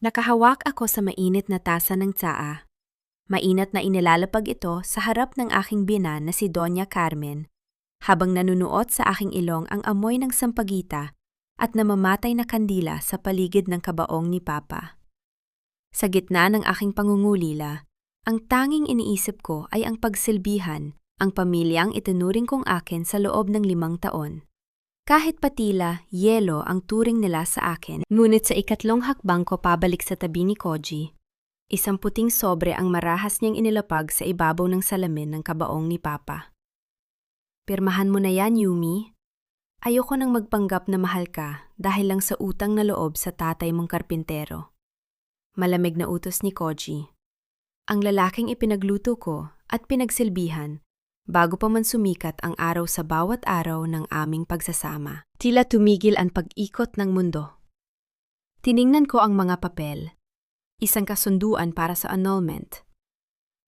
Nakahawak ako sa mainit na tasa ng tsaa. Mainat na inilalapag ito sa harap ng aking binan na si Doña Carmen, habang nanunuot sa aking ilong ang amoy ng sampagita at namamatay na kandila sa paligid ng kabaong ni Papa. Sa gitna ng aking pangungulila, ang tanging iniisip ko ay ang pagsilbihan, ang pamilyang itinuring kong akin sa loob ng 5 taon. Kahit patila, yelo ang turing nila sa akin. Ngunit sa ikatlong hakbang ko pabalik sa tabi ni Koji, isang puting sobre ang marahas niyang inilapag sa ibabaw ng salamin ng kabaong ni Papa. Pirmahan mo na yan, Yumi. Ayoko nang magpanggap na mahal ka dahil lang sa utang na loob sa tatay mong karpintero. Malamig na utos ni Koji. Ang lalaking ipinagluto ko at pinagsilbihan bago pa man sumikat ang araw sa bawat araw ng aming pagsasama. Tila tumigil ang pag-ikot ng mundo. Tiningnan ko ang mga papel. Isang kasunduan para sa annulment.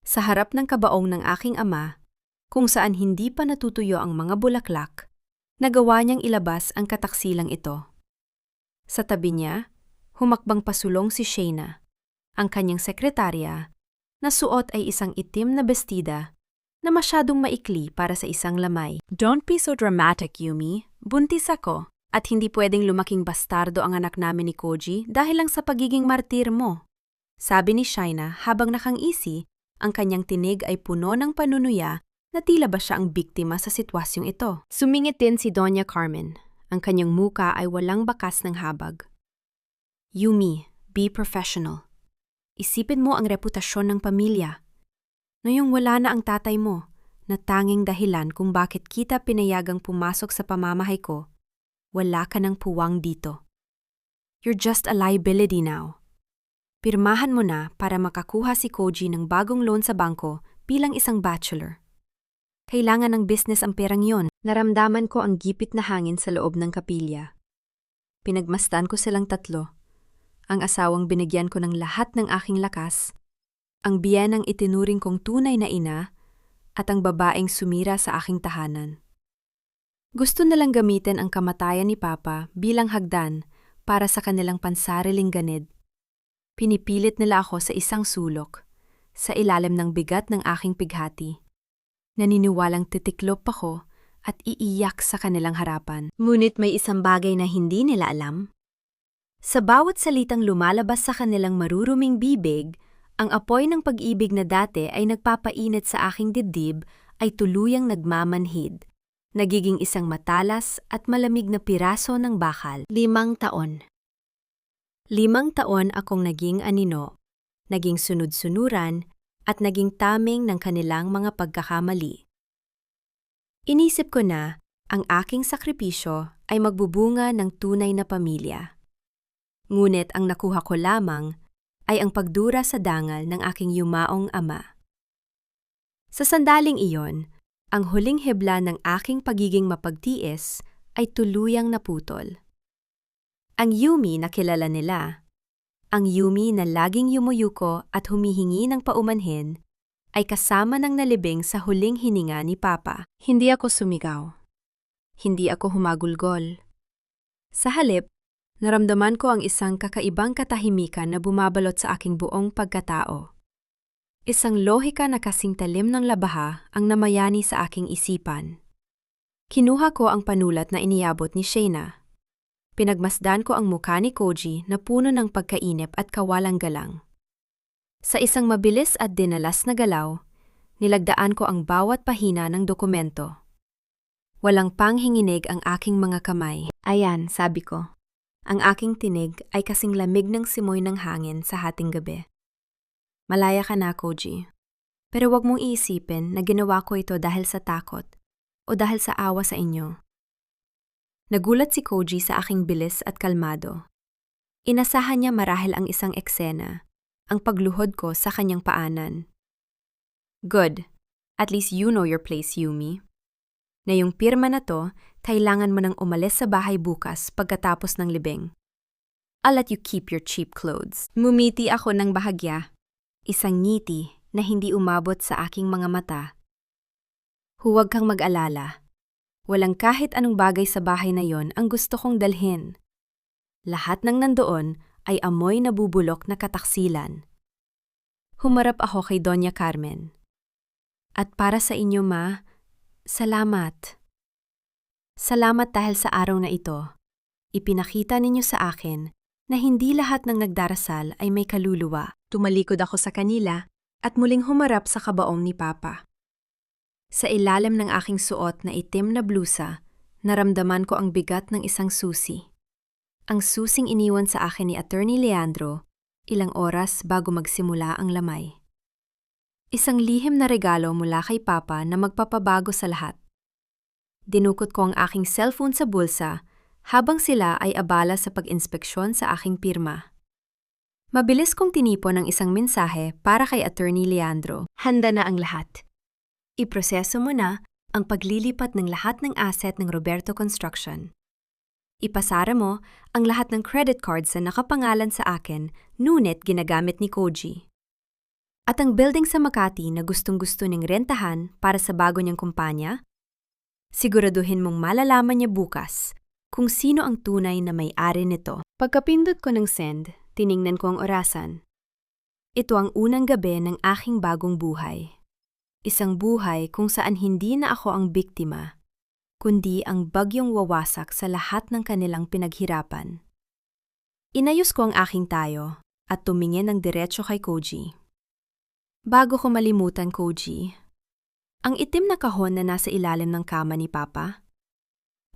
Sa harap ng kabaong ng aking ama, kung saan hindi pa natutuyo ang mga bulaklak, nagawa niyang ilabas ang kataksilang ito. Sa tabi niya, humakbang pasulong si Shayna, ang kanyang sekretarya, na suot ay isang itim na bestida na masyadong maikli para sa isang lamay. Don't be so dramatic, Yumi. Buntis ako at hindi pwedeng lumaking bastardo ang anak namin ni Koji dahil lang sa pagiging martir mo. Sabi ni Shayna habang nakangisi, ang kanyang tinig ay puno ng panunuya na tila ba siya ang biktima sa sitwasyong ito. Sumingit din si Doña Carmen. Ang kanyang muka ay walang bakas ng habag. Yumi, be professional. Isipin mo ang reputasyon ng pamilya. Ngayong wala na ang tatay mo, na tanging dahilan kung bakit kita pinayagang pumasok sa pamamahay ko, wala ka ng puwang dito. You're just a liability now. Pirmahan mo na para makakuha si Koji ng bagong loan sa bangko bilang isang bachelor. Kailangan ng business ang perang yon. Naramdaman ko ang gipit na hangin sa loob ng kapilya. Pinagmasdan ko silang tatlo. Ang asawang binigyan ko ng lahat ng aking lakas, ang biyenang itinuring kong tunay na ina, at ang babaeng sumira sa aking tahanan. Gusto nalang gamitin ang kamatayan ni Papa bilang hagdan para sa kanilang pansariling ganid. Pinipilit nila ako sa isang sulok, sa ilalim ng bigat ng aking pighati. Naniniwalang titiklop ako at iiyak sa kanilang harapan. Ngunit may isang bagay na hindi nila alam. Sa bawat salitang lumalabas sa kanilang maruruming bibig, ang apoy ng pag-ibig na dati ay nagpapainit sa aking dibdib ay tuluyang nagmamanhid. Nagiging isang matalas at malamig na piraso ng bakal. 5 taon. 5 taon akong naging anino, naging sunod-sunuran, at naging taming ng kanilang mga pagkakamali. Inisip ko na ang aking sakripisyo ay magbubunga ng tunay na pamilya. Ngunit ang nakuha ko lamang ay ang pagdura sa dangal ng aking yumaong ama. Sa sandaling iyon, ang huling hibla ng aking pagiging mapagtiis ay tuluyang naputol. Ang Yumi na kilala nila, ang Yumi na laging yumuyuko at humihingi ng paumanhin, ay kasama ng nalibing sa huling hininga ni Papa. Hindi ako sumigaw. Hindi ako humagulgol. Sa halip, naramdaman ko ang isang kakaibang katahimikan na bumabalot sa aking buong pagkatao. Isang lohika na kasing talim ng labaha ang namayani sa aking isipan. Kinuha ko ang panulat na iniyabot ni Shayna. Pinagmasdan ko ang mukha ni Koji na puno ng pagkainip at kawalang galang. Sa isang mabilis at dinalas na galaw, nilagdaan ko ang bawat pahina ng dokumento. Walang panghinginig ang aking mga kamay. Ayan, sabi ko. Ang aking tinig ay kasing lamig ng simoy ng hangin sa hating gabi. Malaya ka na, Koji. Pero wag mong iisipin na ginawa ko ito dahil sa takot o dahil sa awa sa inyo. Nagulat si Koji sa aking bilis at kalmado. Inasahan niya marahil ang isang eksena, ang pagluhod ko sa kanyang paanan. Good. At least you know your place, Yumi. Na yung pirma na to, kailangan mo nang umalis sa bahay bukas pagkatapos ng libing. I'll let you keep your cheap clothes. Mumiti ako ng bahagya. Isang ngiti na hindi umabot sa aking mga mata. Huwag kang mag-alala. Walang kahit anong bagay sa bahay na yon ang gusto kong dalhin. Lahat ng nandoon ay amoy na bubulok na kataksilan. Humarap ako kay Doña Carmen. At para sa inyo, Ma, salamat. Salamat dahil sa araw na ito. Ipinakita ninyo sa akin na hindi lahat ng nagdarasal ay may kaluluwa. Tumalikod ako sa kanila at muling humarap sa kabaong ni Papa. Sa ilalim ng aking suot na itim na blusa, naramdaman ko ang bigat ng isang susi. Ang susing iniwan sa akin ni Attorney Leandro, ilang oras bago magsimula ang lamay. Isang lihim na regalo mula kay Papa na magpapabago sa lahat. Dinukot ko ang aking cellphone sa bulsa habang sila ay abala sa pag-inspeksyon sa aking pirma. Mabilis kong tinipon ang isang mensahe para kay Attorney Leandro. Handa na ang lahat. Iproseso mo na ang paglilipat ng lahat ng asset ng Roberto Construction. Ipasara mo ang lahat ng credit cards na nakapangalan sa akin, ngunit ginagamit ni Koji. At ang building sa Makati na gustong-gusto niyang rentahan para sa bago niyang kumpanya, siguraduhin mong malalaman niya bukas kung sino ang tunay na may-ari nito. Pagkapindot ko ng send, tiningnan ko ang orasan. Ito ang unang gabi ng aking bagong buhay. Isang buhay kung saan hindi na ako ang biktima, kundi ang bagyong wawasak sa lahat ng kanilang pinaghirapan. Inayos ko ang aking tayo at tumingin ng diretso kay Koji. Bago ko malimutan, Koji, ang itim na kahon na nasa ilalim ng kama ni Papa,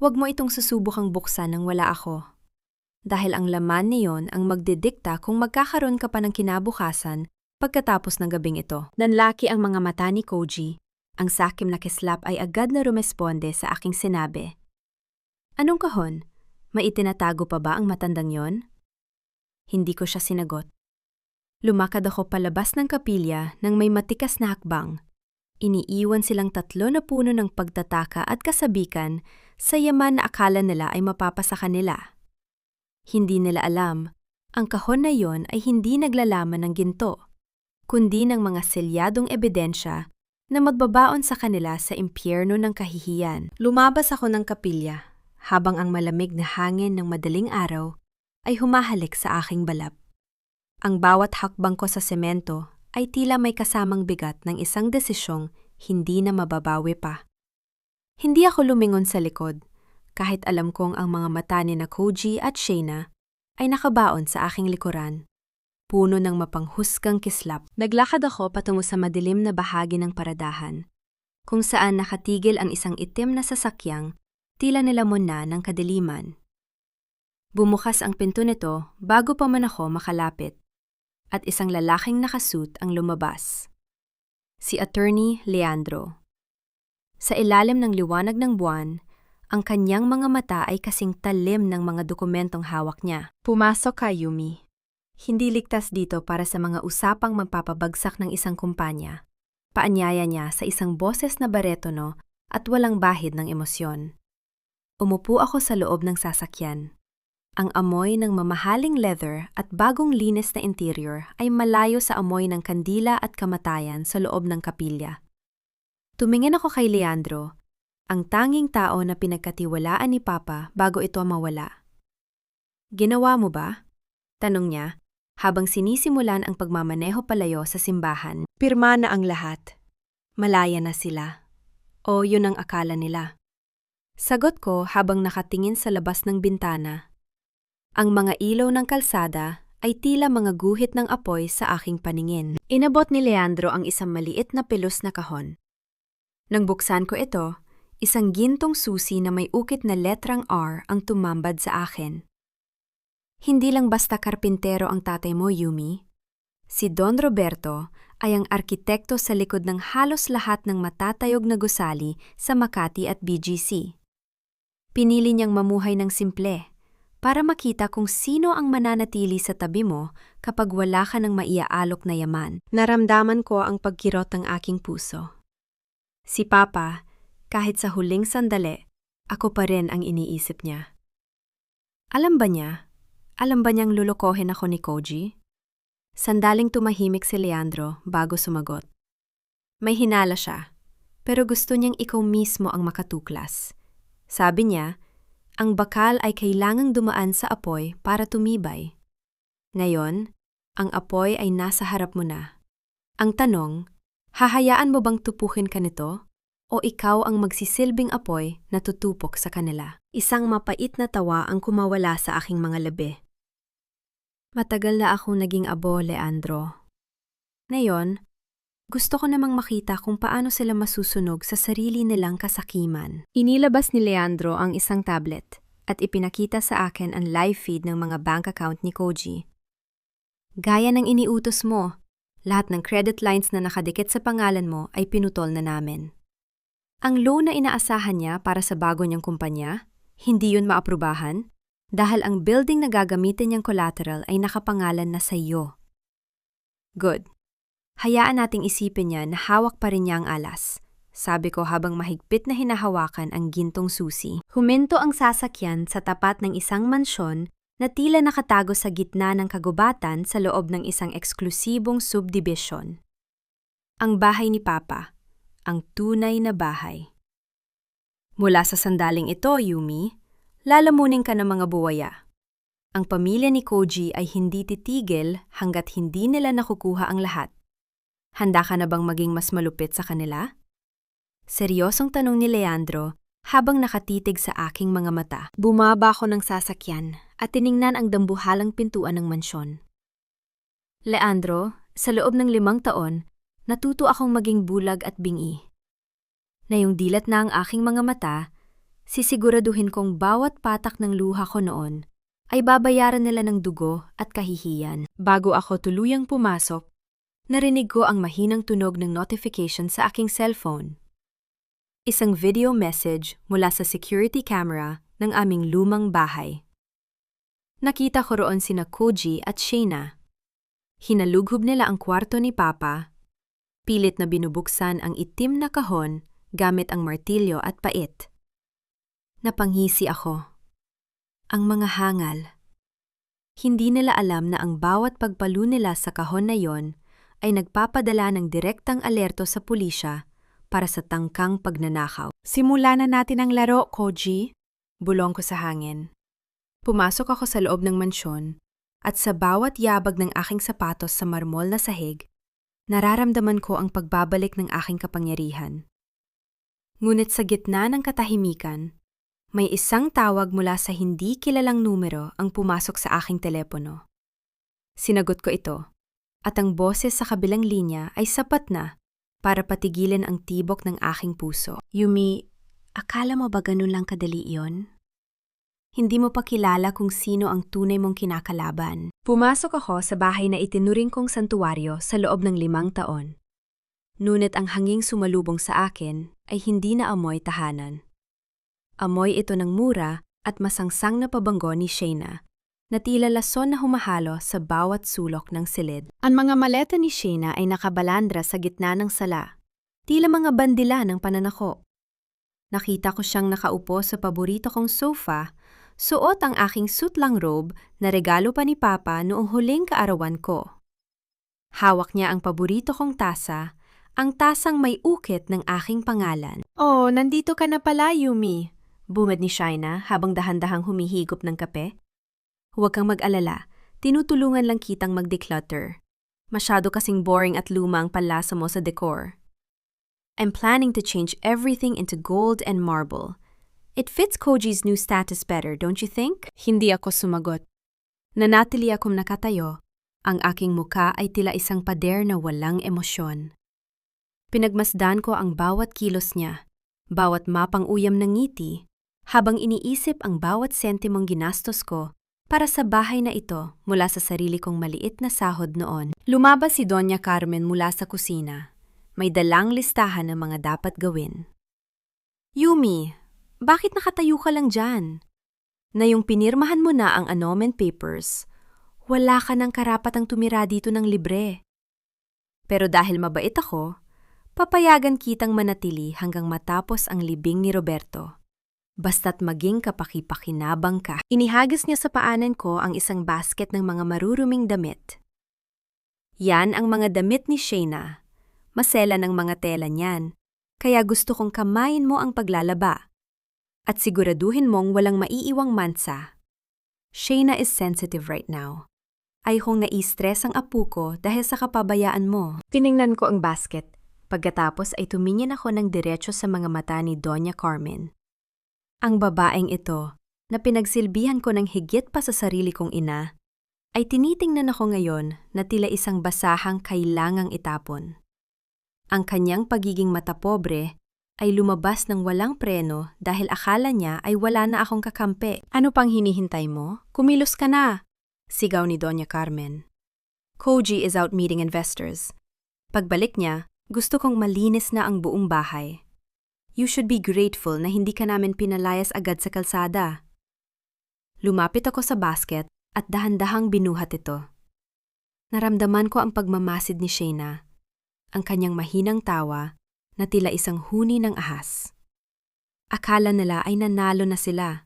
huwag mo itong susubukang buksan nang wala ako. Dahil ang laman niyon ang magdidikta kung magkakaroon ka pa ng kinabukasan pagkatapos ng gabing ito. Nanlaki ang mga mata ni Koji. Ang sakim na kislap ay agad na rumesponde sa aking sinabi. Anong kahon? May itinatago pa ba ang matandang yon? Hindi ko siya sinagot. Lumakad ako palabas ng kapilya nang may matikas na hakbang. Iniiwan silang 3 na puno ng pagtataka at kasabikan sa yaman na akala nila ay mapapasa kanila. Hindi nila alam, ang kahon na yon ay hindi naglalaman ng ginto, kundi ng mga selyadong ebidensya na magbabaon sa kanila sa impyerno ng kahihiyan. Lumabas ako ng kapilya, habang ang malamig na hangin ng madaling araw ay humahalik sa aking balap. Ang bawat hakbang ko sa semento ay tila may kasamang bigat ng isang desisyong hindi na mababawi pa. Hindi ako lumingon sa likod, kahit alam kong ang mga mata ni na Koji at Shayna ay nakabaon sa aking likuran, puno ng mapanghusgang kislap. Naglakad ako patungo sa madilim na bahagi ng paradahan, kung saan nakatigil ang isang itim na sasakyang tila nilamon na ng kadiliman. Bumukas ang pinto nito bago pa man ako makalapit, at isang lalaking nakasuit ang lumabas. Si Attorney Leandro. Sa ilalim ng liwanag ng buwan, ang kanyang mga mata ay kasing talim ng mga dokumentong hawak niya. Pumasok ka, Yumi. Hindi ligtas dito para sa mga usapang magpapabagsak ng isang kumpanya. Paanyaya niya sa isang boses na baretono at walang bahid ng emosyon. Umupo ako sa loob ng sasakyan. Ang amoy ng mamahaling leather at bagong linis na interior ay malayo sa amoy ng kandila at kamatayan sa loob ng kapilya. Tumingin ako kay Leandro, ang tanging tao na pinagkatiwalaan ni Papa bago ito mawala. Ginawa mo ba? Tanong niya, habang sinisimulan ang pagmamaneho palayo sa simbahan. Pirma na ang lahat. Malaya na sila. O yun ang akala nila. Sagot ko habang nakatingin sa labas ng bintana. Ang mga ilaw ng kalsada ay tila mga guhit ng apoy sa aking paningin. Inabot ni Leandro ang isang maliit na pilos na kahon. Nang buksan ko ito, isang gintong susi na may ukit na letrang R ang tumambad sa akin. Hindi lang basta karpintero ang tatay mo, Yumi. Si Don Roberto ay ang arkitekto sa likod ng halos lahat ng matatayog na gusali sa Makati at BGC. Pinili niyang mamuhay ng simple para makita kung sino ang mananatili sa tabi mo kapag wala ka ng maiaalok na yaman. Naramdaman ko ang pagkirot ng aking puso. Si Papa, kahit sa huling sandali, ako pa rin ang iniisip niya. Alam ba niyang lulukohin ako ni Koji? Sandaling tumahimik si Leandro bago sumagot. May hinala siya, pero gusto niyang ikaw mismo ang makatuklas. Sabi niya, ang bakal ay kailangang dumaan sa apoy para tumibay. Ngayon, ang apoy ay nasa harap mo na. Ang tanong, hahayaan mo bang tupukin ka nito? O ikaw ang magsisilbing apoy na tutupok sa kanila? Isang mapait na tawa ang kumawala sa aking mga labi. Matagal na akong naging abo, Leandro. Ngayon, gusto ko namang makita kung paano sila masusunog sa sarili nilang kasakiman. Inilabas ni Leandro ang isang tablet at ipinakita sa akin ang live feed ng mga bank account ni Koji. Gaya ng iniutos mo, lahat ng credit lines na nakadikit sa pangalan mo ay pinutol na namin. Ang loan na inaasahan niya para sa bago niyang kumpanya, hindi yun maaprubahan dahil ang building na gagamitin niyang collateral ay nakapangalan na sa iyo. Good. Hayaan nating isipin niya na hawak pa rin niya ang alas, sabi ko habang mahigpit na hinahawakan ang gintong susi. Huminto ang sasakyan sa tapat ng isang mansyon na tila nakatago sa gitna ng kagubatan sa loob ng isang eksklusibong subdivision. Ang bahay ni Papa, ang tunay na bahay. Mula sa sandaling ito, Yumi, lalamunin ka ng mga buwaya. Ang pamilya ni Koji ay hindi titigil hanggat hindi nila nakukuha ang lahat. Handa ka na bang maging mas malupit sa kanila? Seryosong tanong ni Leandro habang nakatitig sa aking mga mata. Bumaba ako ng sasakyan at tiningnan ang dambuhalang pintuan ng mansyon. Leandro, sa loob ng 5 taon, natuto akong maging bulag at bingi. Ngayong dilat na ang aking mga mata, sisiguraduhin kong bawat patak ng luha ko noon ay babayaran nila ng dugo at kahihiyan. Bago ako tuluyang pumasok, narinig ko ang mahinang tunog ng notification sa aking cellphone. Isang video message mula sa security camera ng aming lumang bahay. Nakita ko roon sina Koji at Shayna. Hinalughob nila ang kwarto ni Papa. Pilit na binubuksan ang itim na kahon gamit ang martilyo at pait. Napanghisi ako. Ang mga hangal. Hindi nila alam na ang bawat pagpalo nila sa kahon na yon ay nagpapadala ng direktang alerto sa pulisya para sa tangkang pagnanakaw. Simulan na natin ang laro, Koji. Bulong ko sa hangin. Pumasok ako sa loob ng mansyon at sa bawat yabag ng aking sapatos sa marmol na sahig, nararamdaman ko ang pagbabalik ng aking kapangyarihan. Ngunit sa gitna ng katahimikan, may isang tawag mula sa hindi kilalang numero ang pumasok sa aking telepono. Sinagot ko ito. At ang boses sa kabilang linya ay sapat na para patigilin ang tibok ng aking puso. Yumi, akala mo ba ganun lang kadali iyon? Hindi mo pa kilala kung sino ang tunay mong kinakalaban. Pumasok ako sa bahay na itinuring kong santuwaryo sa loob ng 5 taon. Ngunit ang hanging sumalubong sa akin ay hindi na amoy tahanan. Amoy ito ng mura at masangsang na pabango ni Shayna, na tila lason na humahalo sa bawat sulok ng silid. Ang mga maleta ni Shayna ay nakabalandra sa gitna ng sala, tila mga bandila ng pananako. Nakita ko siyang nakaupo sa paborito kong sofa, suot ang aking sutlang robe na regalo pa ni Papa noong huling kaarawan ko. Hawak niya ang paborito kong tasa, ang tasang may ukit ng aking pangalan. Oh, nandito ka na pala, Yumi, bumad ni Shayna habang dahan-dahang humihigop ng kape. Huwag kang mag-alala, tinutulungan lang kitang mag-declutter. Masyado kasing boring at luma ang panlasa mo sa decor. I'm planning to change everything into gold and marble. It fits Koji's new status better, don't you think? Hindi ako sumagot. Nanatili akong nakatayo. Ang aking muka ay tila isang pader na walang emosyon. Pinagmasdan ko ang bawat kilos niya, bawat mapang uyam ng ngiti, habang iniisip ang bawat sentimong ginastos ko para sa bahay na ito mula sa sarili kong maliit na sahod noon. Lumabas si Doña Carmen mula sa kusina. May dalang listahan ng mga dapat gawin. Yumi, bakit nakatayo ka lang dyan? Na yung pinirmahan mo na ang annulment papers, wala ka ng karapatang tumira dito ng libre. Pero dahil mabait ako, papayagan kitang manatili hanggang matapos ang libing ni Roberto. Basta't maging kapaki-pakinabang ka. Inihagis niya sa paanan ko ang isang basket ng mga maruruming damit. Yan ang mga damit ni Shayna. Masela ng mga tela niyan, kaya gusto kong kamayin mo ang paglalaba. At siguraduhin mong walang maiiwang mansa. Shayna is sensitive right now. Ay kung nai-stress ang apu ko dahil sa kapabayaan mo. Tiningnan ko ang basket. Pagkatapos ay tumingin ako ng diretso sa mga mata ni Doña Carmen. Ang babaeng ito, na pinagsilbihan ko ng higit pa sa sarili kong ina, ay tinitingnan ako ngayon na tila isang basahang kailangang itapon. Ang kanyang pagiging matapobre ay lumabas ng walang preno dahil akala niya ay wala na akong kakampi. Ano pang hinihintay mo? Kumilos ka na! Sigaw ni Doña Carmen. Koji is out meeting investors. Pagbalik niya, gusto kong malinis na ang buong bahay. You should be grateful na hindi ka namin pinalayas agad sa kalsada. Lumapit ako sa basket at dahan-dahang binuhat ito. Naramdaman ko ang pagmamasid ni Shayna, ang kanyang mahinang tawa na tila isang huni ng ahas. Akala nila ay nanalo na sila.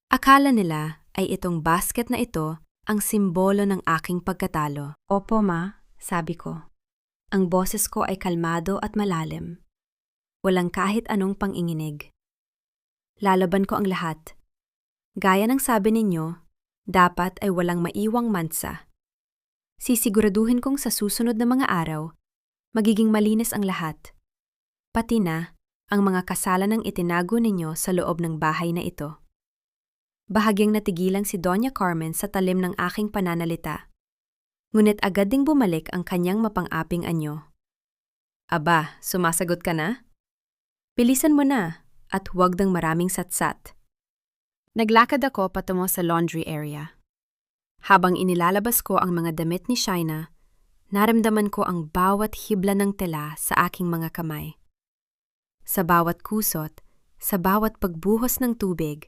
Akala nila ay itong basket na ito ang simbolo ng aking pagkatalo. Opo ma, sabi ko. Ang boses ko ay kalmado at malalim. Walang kahit anong panginginig. Lalaban ko ang lahat. Gaya ng sabi ninyo, dapat ay walang maiwang mansa. Sisiguraduhin kong sa susunod na mga araw, magiging malinis ang lahat. Pati na ang mga kasalanang itinago ninyo sa loob ng bahay na ito. Bahagyang natigilan si Doña Carmen sa talim ng aking pananalita. Ngunit agad ding bumalik ang kanyang mapang-aping anyo. Aba, sumasagot ka na? Bilisan mo na at huwag ng maraming satsat. Naglakad ako patungo sa laundry area. Habang inilalabas ko ang mga damit ni Shayna, naramdaman ko ang bawat hibla ng tela sa aking mga kamay. Sa bawat kusot, sa bawat pagbuhos ng tubig,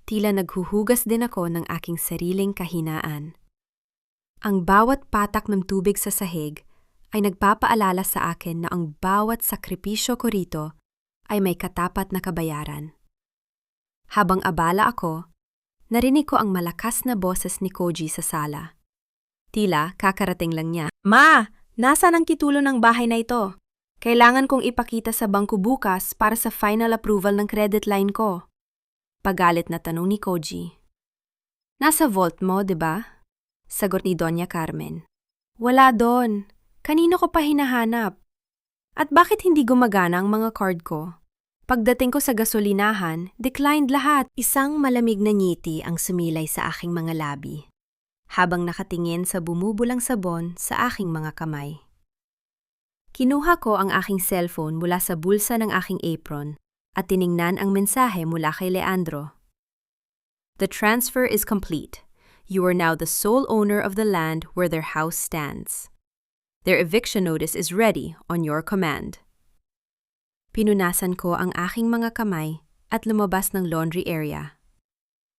tila naghuhugas din ako ng aking sariling kahinaan. Ang bawat patak ng tubig sa sahig ay nagpapaalala sa akin na ang bawat sakripisyo ko rito ay may katapat na kabayaran. Habang abala ako, narinig ko ang malakas na boses ni Koji sa sala. Tila kakarating lang niya. Ma, nasaan ang titulo ng bahay na ito? Kailangan kong ipakita sa bangko bukas para sa final approval ng credit line ko. Pagalit na tanong ni Koji. Nasa vault mo, di ba? Sagot ni Doña Carmen. Wala doon. Kanino ko pa hinahanap? At bakit hindi gumagana ang mga card ko? Pagdating ko sa gasolinahan, declined lahat. Isang malamig na ngiti ang sumilay sa aking mga labi, habang nakatingin sa bumubulang sabon sa aking mga kamay. Kinuha ko ang aking cellphone mula sa bulsa ng aking apron at tiningnan ang mensahe mula kay Leandro. The transfer is complete. You are now the sole owner of the land where their house stands. Their eviction notice is ready on your command. Pinunasan ko ang aking mga kamay at lumabas ng laundry area.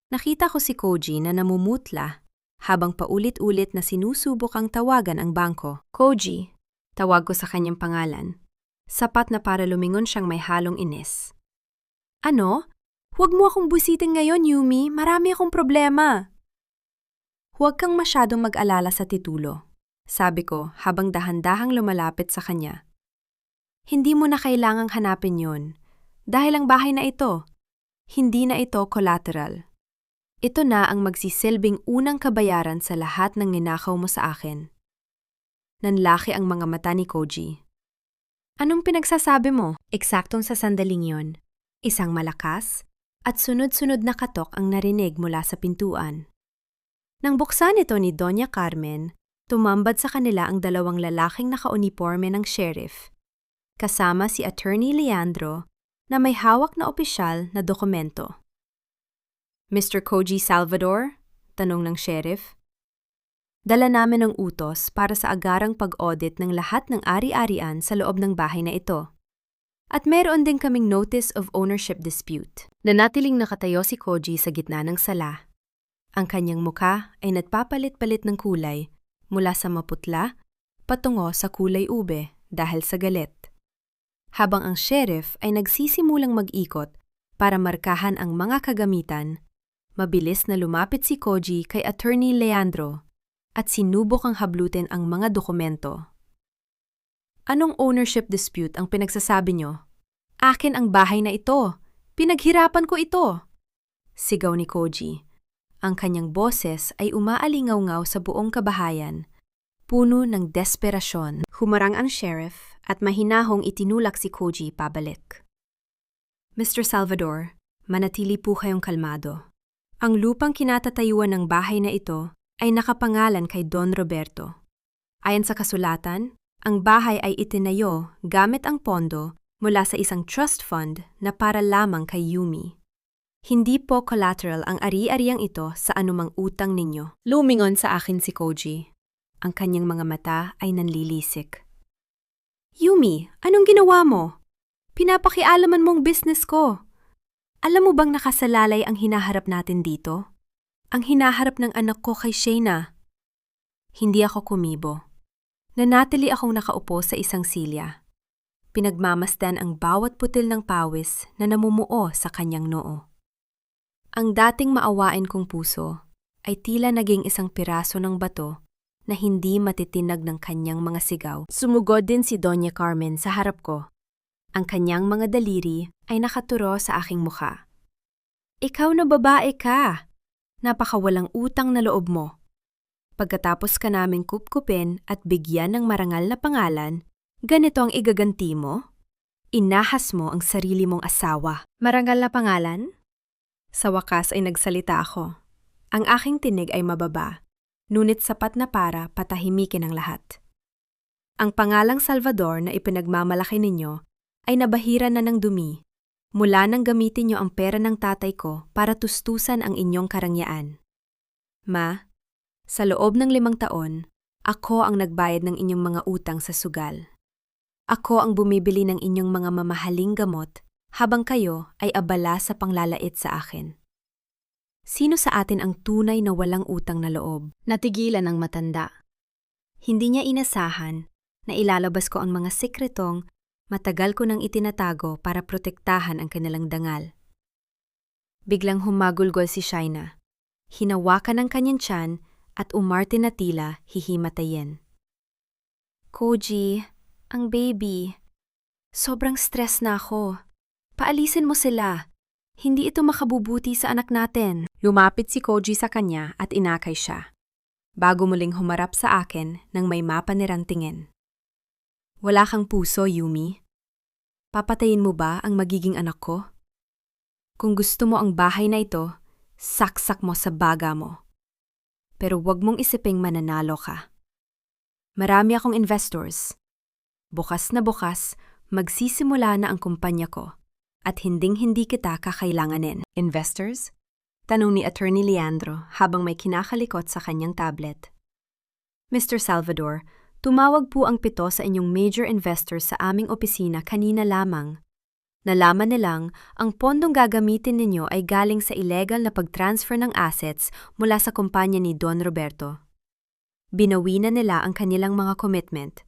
Nakita ko si Koji na namumutla habang paulit-ulit na sinusubok ang tawagan ang bangko. Koji, tawag ko sa kanyang pangalan. Sapat na para lumingon siyang may halong inis. Ano? Huwag mo akong busitin ngayon, Yumi. Marami akong problema. Huwag kang masyadong mag-alala sa titulo, sabi ko habang dahan-dahang lumalapit sa kanya. Hindi mo na kailangang hanapin yon, dahil ang bahay na ito, hindi na ito collateral. Ito na ang magsisilbing unang kabayaran sa lahat ng ninakaw mo sa akin. Nanlaki ang mga mata ni Koji. Anong pinagsasabi mo? Eksaktong sa sandaling yon, isang malakas at sunod-sunod na katok ang narinig mula sa pintuan. Nang buksan ito ni Doña Carmen, tumambad sa kanila ang dalawang lalaking nakauniporme ng sheriff, kasama si Attorney Leandro na may hawak na opisyal na dokumento. Mr. Koji Salvador? Tanong ng sheriff. Dala namin ang utos para sa agarang pag-audit ng lahat ng ari-arian sa loob ng bahay na ito. At meron din kaming notice of ownership dispute. Nanatiling nakatayo si Koji sa gitna ng sala. Ang kanyang muka ay nagpapalit-palit ng kulay mula sa maputla patungo sa kulay ube dahil sa galit. Habang ang sheriff ay nagsisimulang mag-ikot para markahan ang mga kagamitan, mabilis na lumapit si Koji kay Attorney Leandro at sinubok ang hablutin ang mga dokumento. Anong ownership dispute ang pinagsasabi nyo? Akin ang bahay na ito. Pinaghirapan ko ito. Sigaw ni Koji. Ang kanyang boses ay umaalingaw-ngaw sa buong kabahayan, puno ng desperasyon. Humarang ang sheriff at mahinahong itinulak si Koji pabalik. Mr. Salvador, manatili po kayong kalmado. Ang lupang kinatatayuan ng bahay na ito ay nakapangalan kay Don Roberto. Ayon sa kasulatan, ang bahay ay itinayo gamit ang pondo mula sa isang trust fund na para lamang kay Yumi. Hindi po collateral ang ari-ariang ito sa anumang utang ninyo. Lumingon sa akin si Koji. Ang kanyang mga mata ay nanlilisik. Yumi, anong ginawa mo? Pinapakialaman mong business ko. Alam mo bang nakasalalay ang hinaharap natin dito? Ang hinaharap ng anak ko kay Shayna. Hindi ako kumibo. Nanatili akong nakaupo sa isang silya. Pinagmamasdan ang bawat putil ng pawis na namumuo sa kanyang noo. Ang dating maawain kong puso ay tila naging isang piraso ng bato na hindi matitinag ng kanyang mga sigaw. Sumugod din si Doña Carmen sa harap ko. Ang kanyang mga daliri ay nakaturo sa aking mukha. Ikaw na babae ka! Napakawalang utang na loob mo. Pagkatapos ka naming kupkupin at bigyan ng marangal na pangalan, ganito ang igaganti mo? Inahas mo ang sarili mong asawa. Marangal na pangalan? Sa wakas ay nagsalita ako. Ang aking tinig ay mababa, ngunit sapat na para patahimikin ang lahat. Ang pangalang Salvador na ipinagmamalaki ninyo ay nabahira na ng dumi mula nang gamitin niyo ang pera ng tatay ko para tustusan ang inyong karangyaan. Ma, sa loob ng 5 taon, ako ang nagbayad ng inyong mga utang sa sugal. Ako ang bumibili ng inyong mga mamahaling gamot habang kayo ay abala sa panglalait sa akin. Sino sa atin ang tunay na walang utang na loob? Natigilan ang matanda. Hindi niya inasahan na ilalabas ko ang mga sikretong matagal ko nang itinatago para protektahan ang kanilang dangal. Biglang humagulgol si Shayna. Hinawakan ang kanyang tiyan at umarte na tila hihimatayin. Koji, ang baby. Sobrang stress na ako. Paalisin mo sila. Hindi ito makabubuti sa anak natin. Lumapit si Koji sa kanya at inakay siya, bago muling humarap sa akin nang may mapanirang tingin. Wala kang puso, Yumi. Papatayin mo ba ang magiging anak ko? Kung gusto mo ang bahay na ito, saksak mo sa baga mo. Pero wag mong isiping mananalo ka. Marami akong investors. Bukas na bukas, magsisimula na ang kumpanya ko. At hinding-hindi kita kakailanganin. Investors? Tanong ni Attorney Leandro habang may kinakalikot sa kanyang tablet. Mr. Salvador, tumawag po ang 7 sa inyong major investors sa aming opisina kanina lamang. Nalaman nilang ang pondong gagamitin ninyo ay galing sa illegal na pag-transfer ng assets mula sa kumpanya ni Don Roberto. Binawi na nila ang kanilang mga commitment.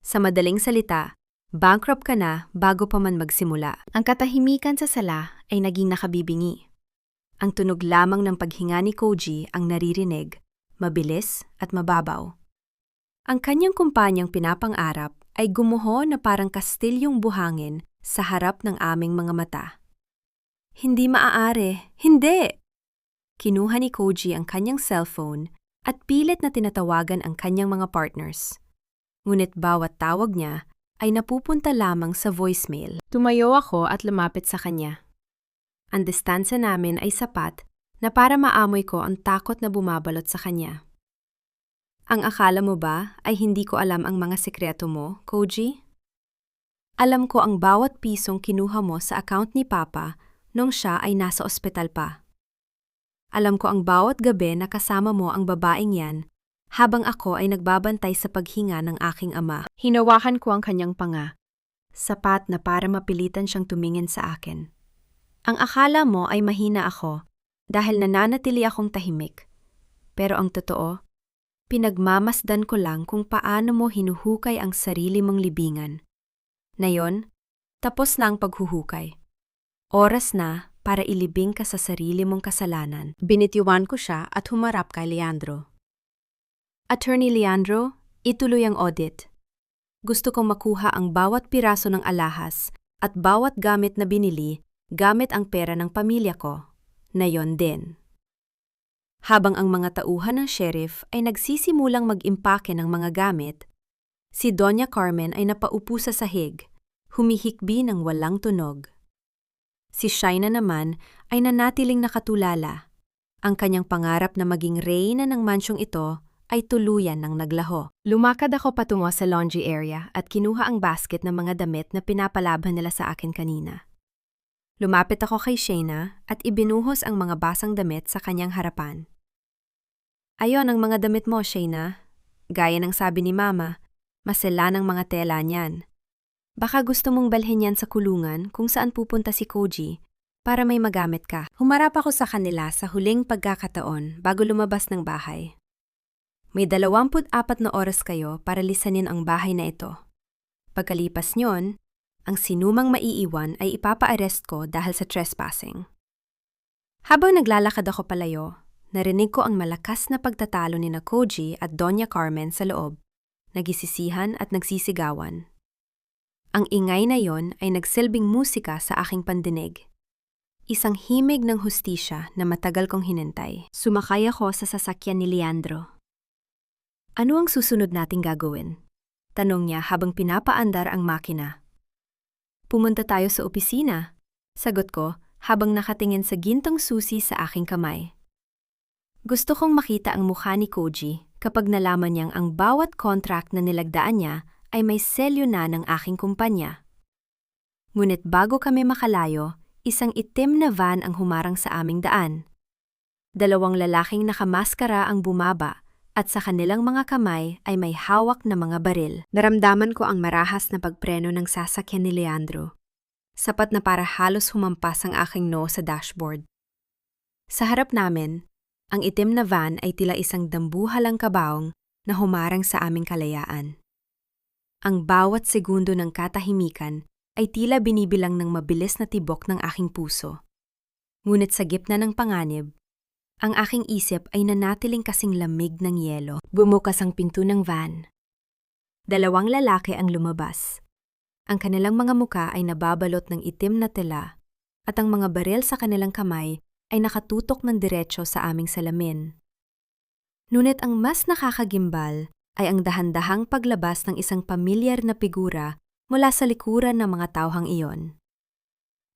Sa madaling salita, bankrupt ka na bago pa man magsimula. Ang katahimikan sa sala ay naging nakabibingi. Ang tunog lamang ng paghinga ni Koji ang naririnig, mabilis at mababaw. Ang kanyang kumpanyang pinapang-arap ay gumuho na parang kastilyong buhangin sa harap ng aming mga mata. Hindi maaari, hindi! Kinuha ni Koji ang kanyang cellphone at pilit na tinatawagan ang kanyang mga partners. Ngunit bawat tawag niya ay napupunta lamang sa voicemail. Tumayo ako at lumapit sa kanya. Ang distansya namin ay sapat na para maamoy ko ang takot na bumabalot sa kanya. Ang akala mo ba ay hindi ko alam ang mga sekreto mo, Koji? Alam ko ang bawat pisong kinuha mo sa account ni Papa nung siya ay nasa ospital pa. Alam ko ang bawat gabi na kasama mo ang babaeng yan habang ako ay nagbabantay sa paghinga ng aking ama. Hinawakan ko ang kanyang panga, sapat na para mapilitan siyang tumingin sa akin. Ang akala mo ay mahina ako dahil nananatili akong tahimik. Pero ang totoo, pinagmamasdan ko lang kung paano mo hinuhukay ang sarili mong libingan. Ngayon, tapos na ang paghuhukay. Oras na para ilibing ka sa sarili mong kasalanan. Binitiwan ko siya at humarap kay Leandro. Attorney Leandro, ituloy ang audit. Gusto kong makuha ang bawat piraso ng alahas at bawat gamit na binili gamit ang pera ng pamilya ko. Na yon din. Habang ang mga tauhan ng sheriff ay nagsisimulang mag-impake ng mga gamit, si Doña Carmen ay napaupo sa sahig, humihikbi ng walang tunog. Si Shaina naman ay nanatiling nakatulala. Ang kanyang pangarap na maging reyna ng mansyong ito ay tuluyan ng naglaho. Lumakad ako patungo sa laundry area at kinuha ang basket ng mga damit na pinapalaban nila sa akin kanina. Lumapit ako kay Shaina at ibinuhos ang mga basang damit sa kanyang harapan. Ayon ang mga damit mo, Shaina. Gaya ng sabi ni Mama, masela ng mga tela niyan. Baka gusto mong balhin yan sa kulungan kung saan pupunta si Koji para may magamit ka. Humarap ako sa kanila sa huling pagkakataon bago lumabas ng bahay. May 24 na oras kayo para lisanin ang bahay na ito. Pagkalipas nyon, ang sinumang maiiwan ay ipapa-arrest ko dahil sa trespassing. Habang naglalakad ako palayo, narinig ko ang malakas na pagtatalo ni Koji at Doña Carmen sa loob, nagisisihan at nagsisigawan. Ang ingay na yon ay nagsilbing musika sa aking pandinig. Isang himig ng hustisya na matagal kong hinintay. Sumakay ako sa sasakyan ni Leandro. Ano ang susunod nating gagawin? Tanong niya habang pinapaandar ang makina. Pumunta tayo sa opisina, sagot ko habang nakatingin sa gintong susi sa aking kamay. Gusto kong makita ang mukha ni Koji kapag nalaman niyang ang bawat contract na nilagdaan niya ay may selyo na ng aking kumpanya. Ngunit bago kami makalayo, isang itim na van ang humarang sa aming daan. 2 lalaking nakamaskara ang bumaba at sa kanilang mga kamay ay may hawak na mga baril. Naramdaman ko ang marahas na pagpreno ng sasakyan ni Leandro. Sapat na para halos humampas ang aking noo sa dashboard. Sa harap namin, ang itim na van ay tila isang dambuhalang kabaong na humarang sa aming kalayaan. Ang bawat segundo ng katahimikan ay tila binibilang ng mabilis na tibok ng aking puso. Ngunit sa gitna ng panganib, ang aking isip ay nanatiling kasing lamig ng yelo. Bumukas ang pinto ng van. 2 lalaki ang lumabas. Ang kanilang mga muka ay nababalot ng itim na tela at ang mga baril sa kanilang kamay ay nakatutok ng diretso sa aming salamin. Ngunit ang mas nakakagimbal ay ang dahan-dahang paglabas ng isang pamilyar na figura mula sa likuran ng mga tauhang iyon.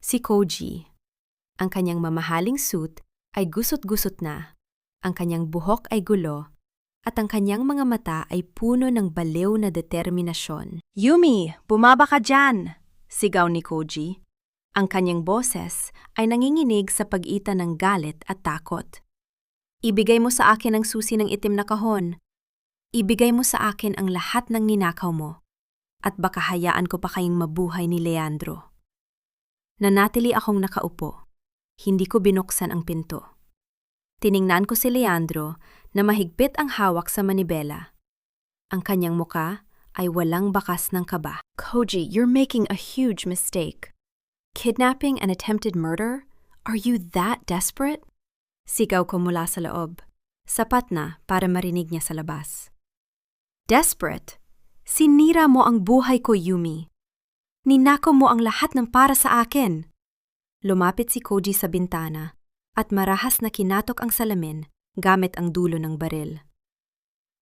Si Koji. Ang kanyang mamahaling suit ay gusot-gusot na, ang kanyang buhok ay gulo, at ang kanyang mga mata ay puno ng baliw na determinasyon. "Yumi, bumaba ka dyan!" sigaw ni Koji. Ang kanyang boses ay nanginginig sa pagitan ng galit at takot. "Ibigay mo sa akin ang susi ng itim na kahon. Ibigay mo sa akin ang lahat ng ninakaw mo, at baka hayaan ko pa kayong mabuhay ni Leandro." Nanatili akong nakaupo. Hindi ko binuksan ang pinto. Tiningnan ko si Leandro na mahigpit ang hawak sa manibela. Ang kanyang muka ay walang bakas ng kaba. "Koji, you're making a huge mistake. Kidnapping and attempted murder? Are you that desperate?" Sigaw ko mula sa loob. Sapat na para marinig niya sa labas. "Desperate? Sinira mo ang buhay ko, Yumi. Ninakaw mo ang lahat ng para sa akin." Lumapit si Koji sa bintana at marahas na kinatok ang salamin gamit ang dulo ng baril.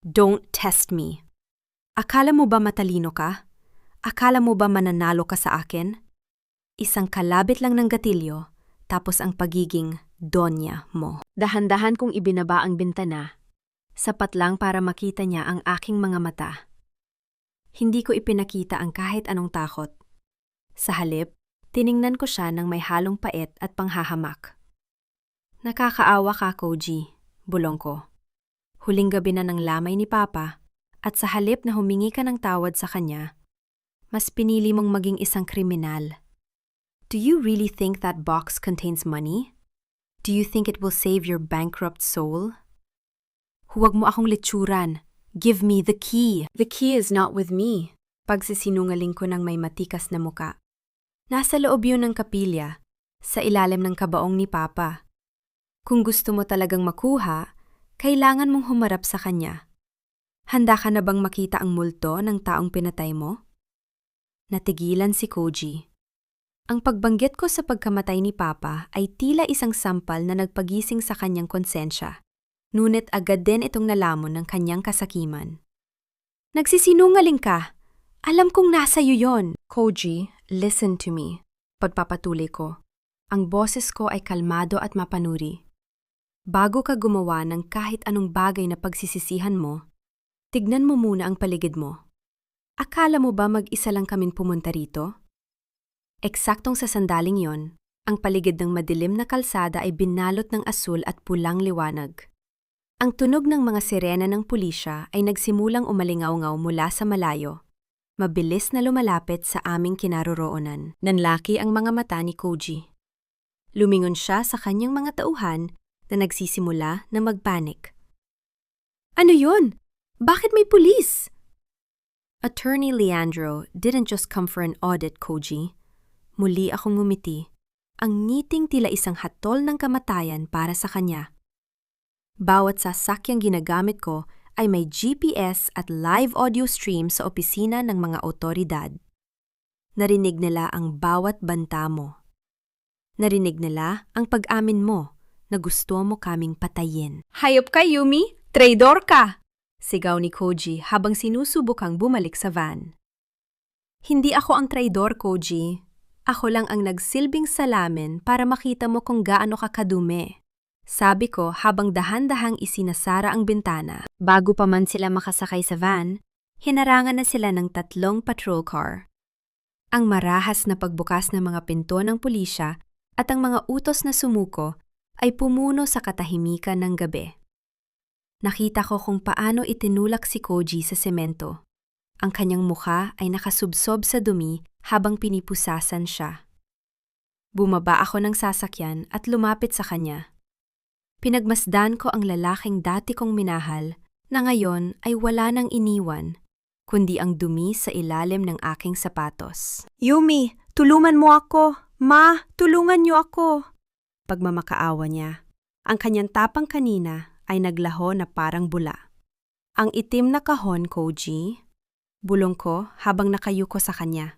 "Don't test me. Akala mo ba matalino ka? Akala mo ba mananalo ka sa akin? Isang kalabit lang ng gatilyo, tapos ang pagiging donya mo." Dahan-dahan kong ibinaba ang bintana. Sapat lang para makita niya ang aking mga mata. Hindi ko ipinakita ang kahit anong takot. Sa halip, tiningnan ko siya ng may halong pait at panghahamak. "Nakakaawa ka, Koji," bulong ko. "Huling gabi na ng lamay ni Papa, at sa halip na humingi ka ng tawad sa kanya, mas pinili mong maging isang kriminal. Do you really think that box contains money? Do you think it will save your bankrupt soul? Huwag mo akong litsuran. Give me the key." "The key is not with me." Pagsisinungaling ko ng may matikas na muka. "Nasa loob yun ng kapilya, sa ilalim ng kabaong ni Papa. Kung gusto mo talagang makuha, kailangan mong humarap sa kanya. Handa ka na bang makita ang multo ng taong pinatay mo?" Natigilan si Koji. Ang pagbanggit ko sa pagkamatay ni Papa ay tila isang sampal na nagpagising sa kanyang konsensya. Ngunit agad din itong nalamon ng kanyang kasakiman. Nagsisinungaling ka. Alam kong nasa iyo yon. Koji, listen to me. Pagpapatuloy ko. Ang boses ko ay kalmado at mapanuri. Bago ka gumawa ng kahit anong bagay na pagsisisihan mo, tignan mo muna ang paligid mo. Akala mo ba mag-isa lang kaming pumunta rito? Eksaktong sa sandaling yon, ang paligid ng madilim na kalsada ay binalot ng asul at pulang liwanag. Ang tunog ng mga sirena ng pulisya ay nagsimulang umalingaw-ngaw mula sa malayo. Mabilis na lumalapit sa aming kinaroroonan. Nanlaki ang mga mata ni Koji. Lumingon siya sa kanyang mga tauhan na nagsisimula na magpanik. Ano yun? Bakit may pulis? Attorney Leandro didn't just come for an audit, Koji. Muli akong ngumiti. Ang ngiting tila isang hatol ng kamatayan para sa kanya. Bawat sasakyang ginagamit ko ay may GPS at live audio stream sa opisina ng mga otoridad. Narinig nila ang bawat banta mo. Narinig nila ang pag-amin mo na gusto mo kaming patayin. Hayop ka, Yumi! Traidor ka! Sigaw ni Koji habang sinusubukang bumalik sa van. Hindi ako ang traidor, Koji. Ako lang ang nagsilbing salamin para makita mo kung gaano ka kadumi. Sabi ko habang dahan-dahang isinasara ang bintana. Bago pa man sila makasakay sa van, hinarangan na sila ng 3 patrol car. Ang marahas na pagbukas ng mga pinto ng pulisya at ang mga utos na sumuko ay pumuno sa katahimikan ng gabi. Nakita ko kung paano itinulak si Koji sa semento. Ang kanyang mukha ay nakasubsob sa dumi habang pinipusasan siya. Bumaba ako ng sasakyan at lumapit sa kanya. Pinagmasdan ko ang lalaking dati kong minahal na ngayon ay wala nang iniwan, kundi ang dumi sa ilalim ng aking sapatos. Yumi, tulungan mo ako! Ma, tulungan niyo ako! Pagmamakaawa niya, ang kanyang tapang kanina ay naglaho na parang bula. Ang itim na kahon, Koji, bulong ko habang nakayuko sa kanya.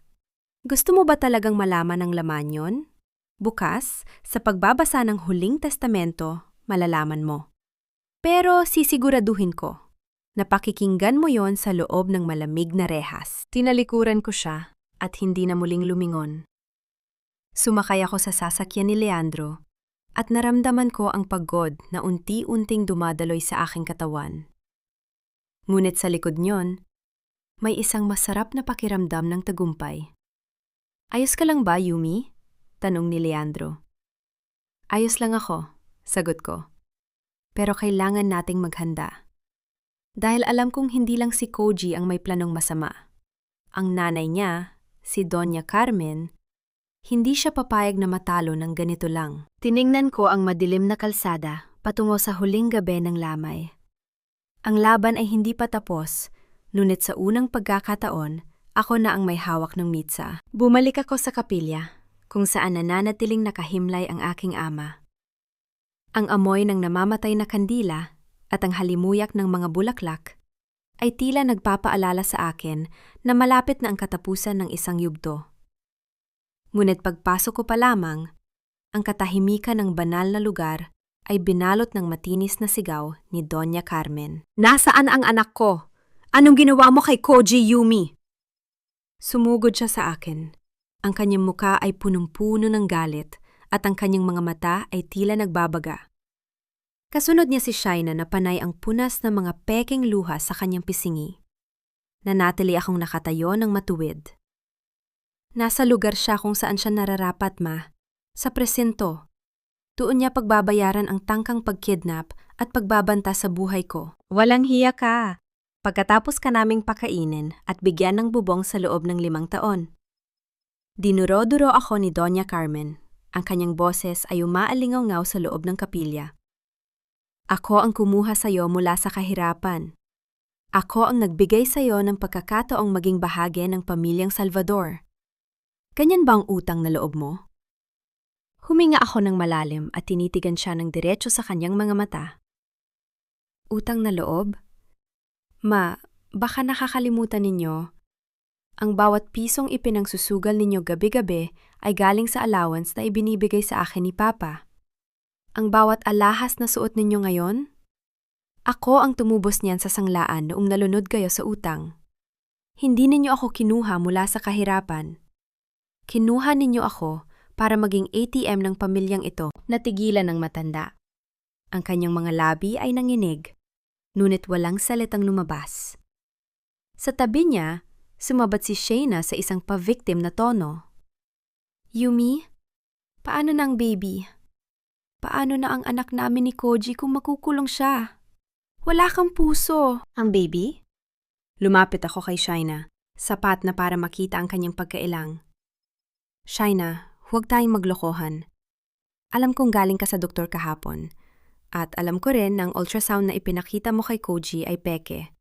Gusto mo ba talagang malaman ang laman yon? Bukas, sa pagbabasa ng huling testamento, malalaman mo. Pero sisiguraduhin ko na pakikinggan mo yon sa loob ng malamig na rehas. Tinalikuran ko siya at hindi na muling lumingon. Sumakay ako sa sasakyan ni Leandro at naramdaman ko ang pagod na unti-unting dumadaloy sa aking katawan. Ngunit sa likod niyon, may isang masarap na pakiramdam ng tagumpay. Ayos ka lang ba, Yumi? Tanong ni Leandro. Ayos lang ako, sagot ko. Pero kailangan nating maghanda. Dahil alam kong hindi lang si Koji ang may planong masama. Ang nanay niya, si Doña Carmen, hindi siya papayag na matalo ng ganito lang. Tiningnan ko ang madilim na kalsada patungo sa huling gabi ng lamay. Ang laban ay hindi pa tapos, ngunit sa unang pagkakataon, ako na ang may hawak ng mitsa. Bumalik ako sa kapilya, kung saan nananatiling nakahimlay ang aking ama. Ang amoy ng namamatay na kandila at ang halimuyak ng mga bulaklak ay tila nagpapaalala sa akin na malapit na ang katapusan ng isang yugto. Ngunit pagpasok ko pa lamang, ang katahimikan ng banal na lugar ay binalot ng matinis na sigaw ni Doña Carmen. Nasaan ang anak ko? Anong ginawa mo kay Koji, Yumi? Sumugod siya sa akin. Ang kanyang muka ay punong-puno ng galit at ang kanyang mga mata ay tila nagbabaga. Kasunod niya si Shaina na panay ang punas ng mga peking luha sa kanyang pisingi. Nanatili akong nakatayo ng matuwid. Nasa lugar siya kung saan siya nararapat, ma. Sa presinto. Doon niya pagbabayaran ang tangkang pagkidnap at pagbabanta sa buhay ko. Walang hiya ka. Pagkatapos ka naming pakainin at bigyan ng bubong sa loob ng 5 taon. Dinuro-duro ako ni Doña Carmen. Ang kanyang boses ay umaalingaw-ngaw sa loob ng kapilya. Ako ang kumuha sa iyo mula sa kahirapan. Ako ang nagbigay sa iyo ng pagkakataong maging bahagi ng pamilyang Salvador. Ganyan ba ang utang na loob mo? Huminga ako ng malalim at tinitigan siya ng diretso sa kanyang mga mata. Utang na loob? Ma, baka nakakalimutan ninyo. Ang bawat pisong ipinangsusugal ninyo gabi-gabi ay galing sa allowance na ibinibigay sa akin ni Papa. Ang bawat alahas na suot ninyo ngayon, Ako ang tumubos niyan sa sanglaan noong nalunod kayo sa utang. Hindi ninyo ako kinuha mula sa kahirapan. Kinuha ninyo ako para maging ATM ng pamilyang ito. Natigilan ng matanda. Ang kanyang mga labi ay nanginig, ngunit walang salitang lumabas. Sa tabi niya, sumabat si Shayna sa isang pa-victim na tono. Yumi, paano na ang baby? Paano na ang anak namin ni Koji kung makukulong siya? Wala kang puso. Ang baby? Lumapit ako kay Shayna, sapat na para makita ang kanyang pagkailang. Shayna, huwag tayong maglokohan. Alam kong galing ka sa doktor kahapon, at alam ko rin na ang ultrasound na ipinakita mo kay Koji ay peke.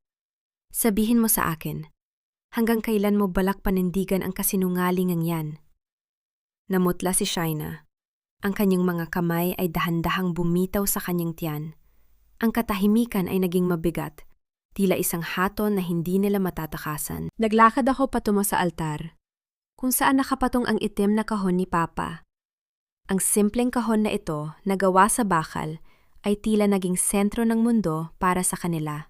Sabihin mo sa akin, hanggang kailan mo balak panindigan ang kasinungalingang yan? Namutla si Shayna. Ang kanyang mga kamay ay dahan-dahang bumitaw sa kanyang tiyan. Ang katahimikan ay naging mabigat, tila isang haton na hindi nila matatakasan. Naglakad ako patungo sa altar, kung saan nakapatong ang itim na kahon ni Papa. Ang simpleng kahon na ito, na gawa sa bakal, ay tila naging sentro ng mundo para sa kanila.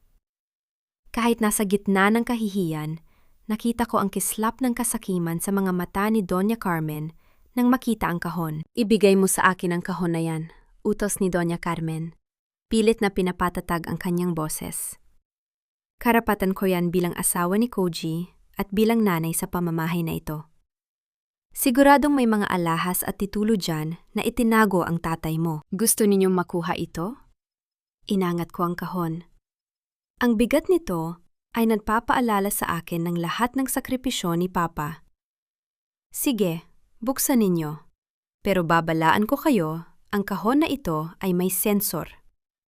Kahit nasa gitna ng kahihiyan, nakita ko ang kislap ng kasakiman sa mga mata ni Doña Carmen nang makita ang kahon. Ibigay mo sa akin ang kahon na yan, utos ni Doña Carmen. Pilit na pinapatatag ang kanyang boses. Karapatan ko yan bilang asawa ni Koji at bilang nanay sa pamamahay na ito. Siguradong may mga alahas at titulo dyan na itinago ang tatay mo. Gusto ninyong makuha ito? Inangat ko ang kahon. Ang bigat nito ay nagpapaalala sa akin ng lahat ng sakripisyo ni Papa. Sige, buksan ninyo. Pero babalaan ko kayo, ang kahon na ito ay may sensor.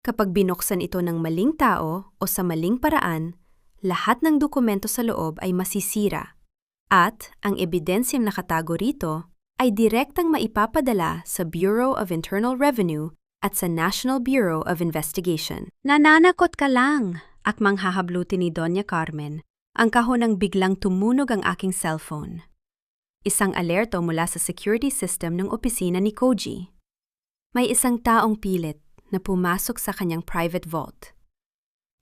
Kapag binuksan ito ng maling tao o sa maling paraan, lahat ng dokumento sa loob ay masisira. At ang ebidensyang nakatago rito ay direktang maipapadala sa Bureau of Internal Revenue at sa National Bureau of Investigation. Nananakot ka lang, akmang hahablutin ni Doña Carmen. Ang kahon ang biglang tumunog ang aking cellphone. Isang alerto mula sa security system ng opisina ni Koji. May isang taong pilit na pumasok sa kanyang private vault.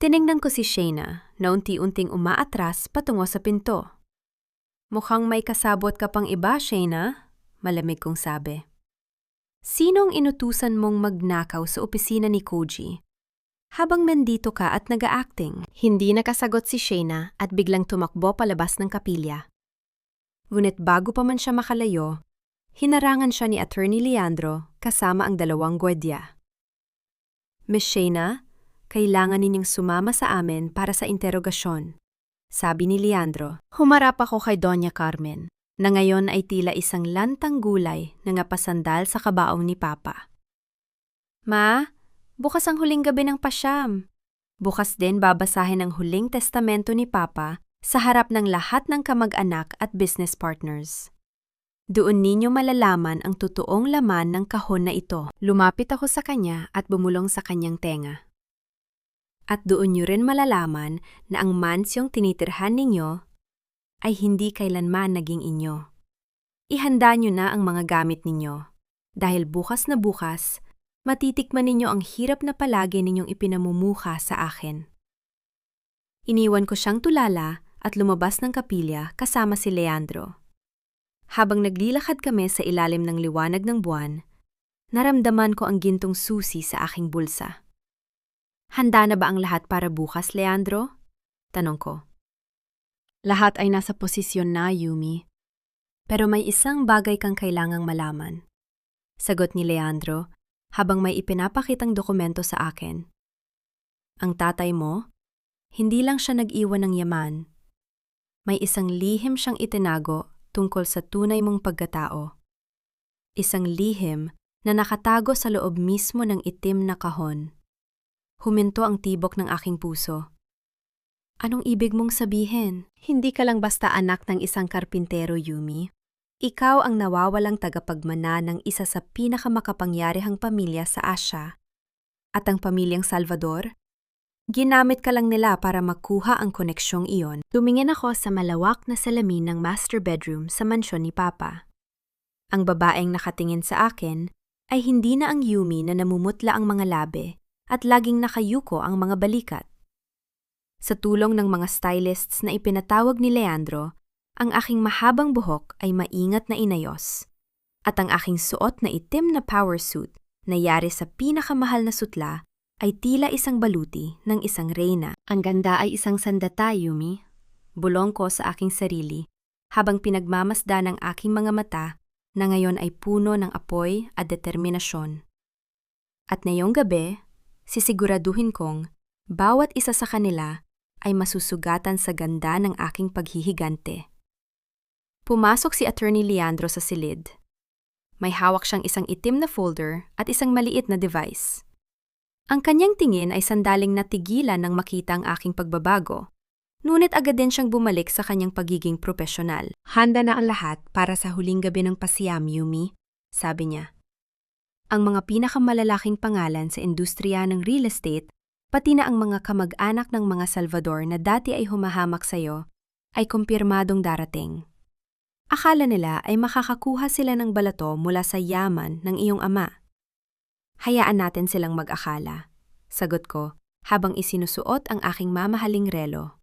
Tiningnan ko si Shayna na unti-unting umaatras patungo sa pinto. Mukhang may kasabot ka pang iba, Shayna, malamig kong sabi. Sinong inutusan mong magnakaw sa opisina ni Koji? Habang nandito ka at nag-a-acting. Hindi nakasagot si Shayna at biglang tumakbo palabas ng kapilya. Ngunit bago pa man siya makalayo, hinarangan siya ni Attorney Leandro kasama ang 2 gwardiya. Miss Shayna, kailangan ninyong sumama sa amin para sa interogasyon, sabi ni Leandro. Humarap ako kay Doña Carmen, na ngayon ay tila isang lantang gulay na napasandal sa kabaong ni Papa. Ma, bukas ang huling gabi ng pasyam. Bukas din babasahin ang huling testamento ni Papa sa harap ng lahat ng kamag-anak at business partners. Doon ninyo malalaman ang totoong laman ng kahon na ito. Lumapit ako sa kanya at bumulong sa kanyang tenga. At doon nyo rin malalaman na ang mansyong tinitirhan ninyo ay hindi kailanman naging inyo. Ihanda nyo na ang mga gamit ninyo, dahil bukas na bukas, matitikman ninyo ang hirap na palagi ninyong ipinamumuha sa akin. Iniwan ko siyang tulala at lumabas ng kapilya kasama si Leandro. Habang naglilakad kami sa ilalim ng liwanag ng buwan, naramdaman ko ang gintong susi sa aking bulsa. Handa na ba ang lahat para bukas, Leandro? Tanong ko. Lahat ay nasa posisyon na, Yumi. Pero may isang bagay kang kailangang malaman. Sagot ni Leandro habang may ipinapakitang dokumento sa akin. Ang tatay mo, hindi lang siya nag-iwan ng yaman. May isang lihim siyang itinago tungkol sa tunay mong pagkatao. Isang lihim na nakatago sa loob mismo ng itim na kahon. Huminto ang tibok ng aking puso. Anong ibig mong sabihin? Hindi ka lang basta anak ng isang karpintero, Yumi. Ikaw ang nawawalang tagapagmana ng isa sa pinakamakapangyarihang pamilya sa Asia. At ang pamilyang Salvador? Ginamit ka lang nila para makuha ang koneksyong iyon. Tumingin ako sa malawak na salamin ng master bedroom sa mansyon ni Papa. Ang babaeng nakatingin sa akin ay hindi na ang Yumi na namumutla ang mga labi, at laging nakayuko ang mga balikat. Sa tulong ng mga stylists na ipinatawag ni Leandro, ang aking mahabang buhok ay maingat na inayos. At ang aking suot na itim na power suit na yari sa pinakamahal na sutla ay tila isang baluti ng isang reyna. Ang ganda ay isang sandata, Yumi. Bulong ko sa aking sarili habang pinagmamasda ng aking mga mata na ngayon ay puno ng apoy at determinasyon. At ngayong gabi, sisiguraduhin kong bawat isa sa kanila ay masusugatan sa ganda ng aking paghihigante. Pumasok si Attorney Leandro sa silid. May hawak siyang isang itim na folder at isang maliit na device. Ang kanyang tingin ay sandaling natigilan nang makita ang aking pagbabago. Ngunit agad din siyang bumalik sa kanyang pagiging propesyonal. Handa na ang lahat para sa huling gabi ng pasiyam, Yumi, sabi niya. Ang mga pinakamalalaking pangalan sa industriya ng real estate, pati na ang mga kamag-anak ng mga Salvador na dati ay humahamak sa'yo, ay kumpirmadong darating. Akala nila ay makakakuha sila ng balato mula sa yaman ng iyong ama. Hayaan natin silang mag-akala, sagot ko habang isinusuot ang aking mamahaling relo.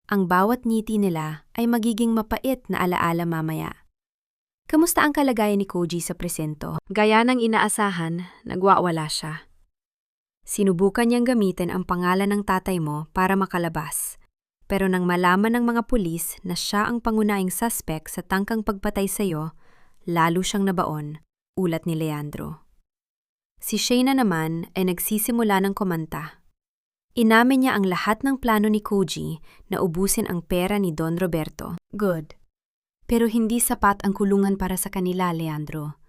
Ang bawat ngiti nila ay magiging mapait na alaala mamaya. Kamusta ang kalagayan ni Koji sa presento? Gaya ng inaasahan, nagwawala siya. Sinubukan niyang gamitin ang pangalan ng tatay mo para makalabas. Pero nang malaman ng mga pulis na siya ang pangunahing suspect sa tangkang pagpatay sa iyo, lalo siyang nabaon, ulat ni Leandro. Si Shayna naman ay nagsisimula ng kumanta. Inamin niya ang lahat ng plano ni Koji na ubusin ang pera ni Don Roberto. Good. Pero hindi sapat ang kulungan para sa kanila, Leandro.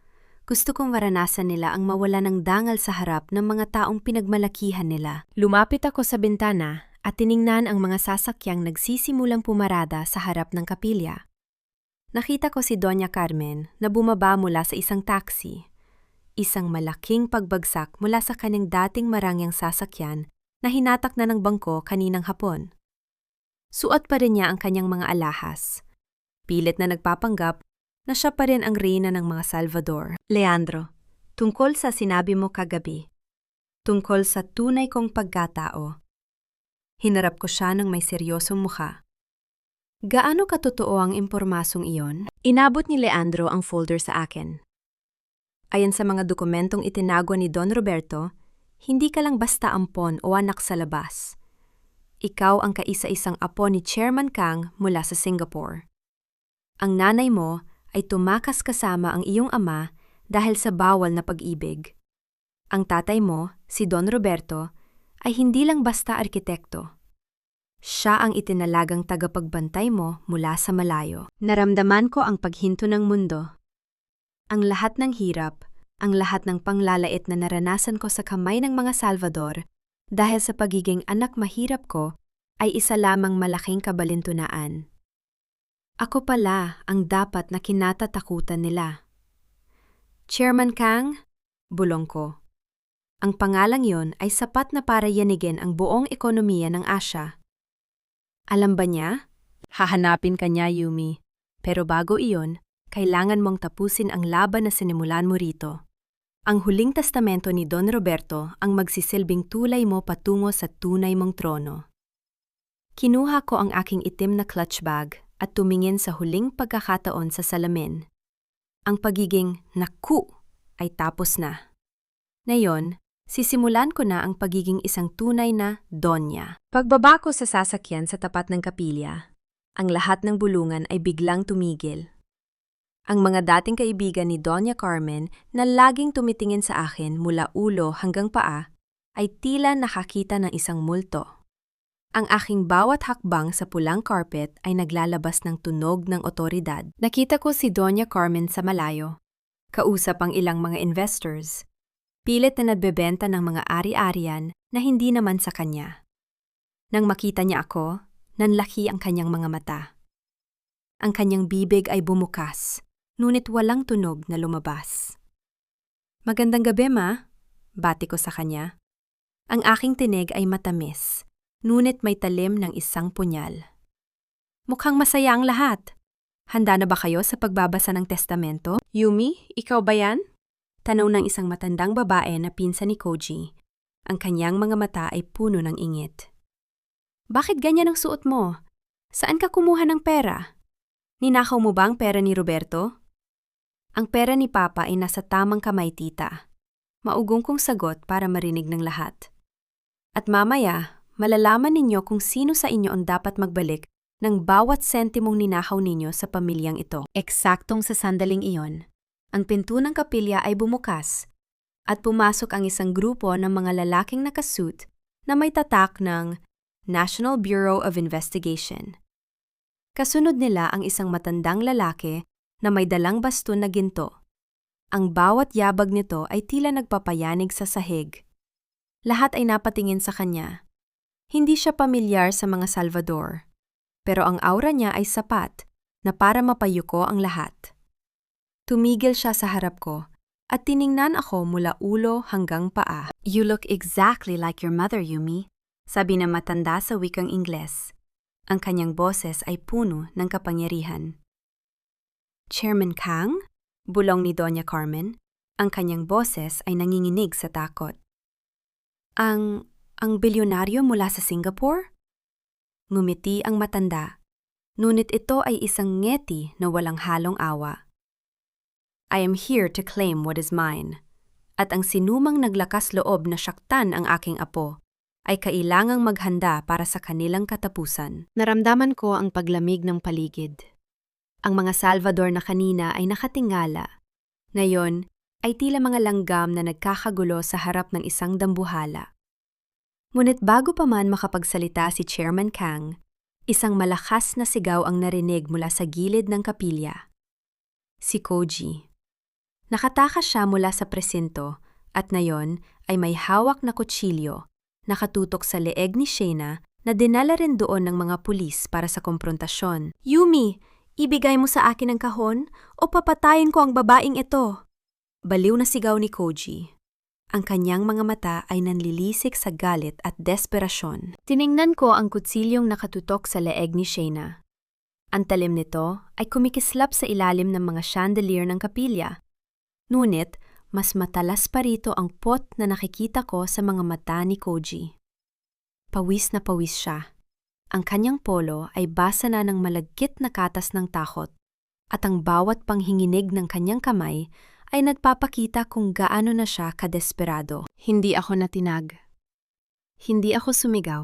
Gusto kong maranasan nila ang mawala ng dangal sa harap ng mga taong pinagmalakihan nila. Lumapit ako sa bintana at tiningnan ang mga sasakyang nagsisimulang pumarada sa harap ng kapilya. Nakita ko si Doña Carmen na bumaba mula sa isang taxi. Isang malaking pagbagsak mula sa kanyang dating marangyang sasakyan na hinatak na ng bangko kaninang hapon. Suot pa rin niya ang kanyang mga alahas. Pilit na nagpapanggap na siya pa rin ang reyna ng mga Salvador. Leandro, tungkol sa sinabi mo kagabi, tungkol sa tunay kong pagkatao. Hinarap ko siya ng may seryosong mukha. Gaano katotoo ang impormasong iyon? Inabot ni Leandro ang folder sa akin. Ayon sa mga dokumentong itinago ni Don Roberto, hindi ka lang basta ampon o anak sa labas. Ikaw ang kaisa-isang apo ni Chairman Kang mula sa Singapore. Ang nanay mo ay tumakas kasama ang iyong ama dahil sa bawal na pag-ibig. Ang tatay mo, si Don Roberto, ay hindi lang basta arkitekto. Siya ang itinalagang tagapagbantay mo mula sa malayo. Naramdaman ko ang paghinto ng mundo. Ang lahat ng hirap, ang lahat ng panglalait na naranasan ko sa kamay ng mga Salvador dahil sa pagiging anak mahirap ko ay isa lamang malaking kabalintunaan. Ako pala ang dapat na kinatatakutan nila. Chairman Kang, bulong ko. Ang pangalang yon ay sapat na para yanigin ang buong ekonomiya ng Asia. Alam ba niya? Hahanapin ka niya, Yumi. Pero bago iyon, kailangan mong tapusin ang laban na sinimulan mo rito. Ang huling testamento ni Don Roberto ang magsisilbing tulay mo patungo sa tunay mong trono. Kinuha ko ang aking itim na clutch bag at tumingin sa huling pagkakataon sa salamin. Ang pagiging naku ay tapos na. Ngayon, sisimulan ko na ang pagiging isang tunay na donya. Pagbaba ko sa sasakyan sa tapat ng kapilya, ang lahat ng bulungan ay biglang tumigil. Ang mga dating kaibigan ni Doña Carmen na laging tumitingin sa akin mula ulo hanggang paa ay tila nakakita ng isang multo. Ang aking bawat hakbang sa pulang carpet ay naglalabas ng tunog ng otoridad. Nakita ko si Doña Carmen sa malayo. Kausap ang ilang mga investors. Pilit na nagbebenta ng mga ari-arian na hindi naman sa kanya. Nang makita niya ako, nanlaki ang kanyang mga mata. Ang kanyang bibig ay bumukas, ngunit walang tunog na lumabas. Magandang gabi, ma, bati ko sa kanya. Ang aking tinig ay matamis, ngunit may talim ng isang punyal. Mukhang masaya ang lahat. Handa na ba kayo sa pagbabasa ng testamento? Yumi, ikaw ba yan? Tanaw ng isang matandang babae na pinsan ni Koji. Ang kanyang mga mata ay puno ng ingit. Bakit ganyan ang suot mo? Saan ka kumuha ng pera? Ninakaw mo ba ang pera ni Roberto? Ang pera ni Papa ay nasa tamang kamay, tita. Maugong kong sagot para marinig ng lahat. At mamaya, malalaman ninyo kung sino sa inyo ang dapat magbalik ng bawat sentimong ninakaw ninyo sa pamilyang ito. Eksaktong sa sandaling iyon, ang pinto ng kapilya ay bumukas at pumasok ang isang grupo ng mga lalaking nakasuit na may tatak ng National Bureau of Investigation. Kasunod nila ang isang matandang lalaki na may dalang baston na ginto. Ang bawat yabag nito ay tila nagpapayanig sa sahig. Lahat ay napatingin sa kanya. Hindi siya pamilyar sa mga Salvador, pero ang aura niya ay sapat na para mapayuko ang lahat. Tumigil siya sa harap ko at tiningnan ako mula ulo hanggang paa. "You look exactly like your mother, Yumi," sabi ng matanda sa wikang Ingles. Ang kanyang boses ay puno ng kapangyarihan. "Chairman Kang?" Bulong ni Doña Carmen. Ang kanyang boses ay nanginginig sa takot. Ang bilyonaryo mula sa Singapore? Ngumiti ang matanda, ngunit ito ay isang ngeti na walang halong awa. "I am here to claim what is mine." At ang sinumang naglakas loob na saktan ang aking apo ay kailangang maghanda para sa kanilang katapusan. Naramdaman ko ang paglamig ng paligid. Ang mga Salvador na kanina ay nakatingala. Ngayon ay tila mga langgam na nagkakagulo sa harap ng isang dambuhala. Ngunit bago pa man makapagsalita si Chairman Kang, isang malakas na sigaw ang narinig mula sa gilid ng kapilya. Si Koji. Nakatakas siya mula sa presinto at ngayon ay may hawak na kutsilyo, nakatutok sa leeg ni Shayna na dinala rin doon ng mga pulis para sa komprontasyon. "Yumi! Ibigay mo sa akin ang kahon o papatayin ko ang babaeng ito." Baliw na sigaw ni Koji. Ang kanyang mga mata ay nanlilisik sa galit at desperasyon. Tiningnan ko ang kutsilyong nakatutok sa leeg ni Shayna. Ang talim nito ay kumikislap sa ilalim ng mga chandelier ng kapilya. Ngunit, mas matalas pa rito ang pot na nakikita ko sa mga mata ni Koji. Pawis na pawis siya. Ang kanyang polo ay basa na ng malagkit na katas ng takot at ang bawat panghinginig ng kanyang kamay ay nagpapakita kung gaano na siya kadesperado. Hindi ako natinag. Hindi ako sumigaw.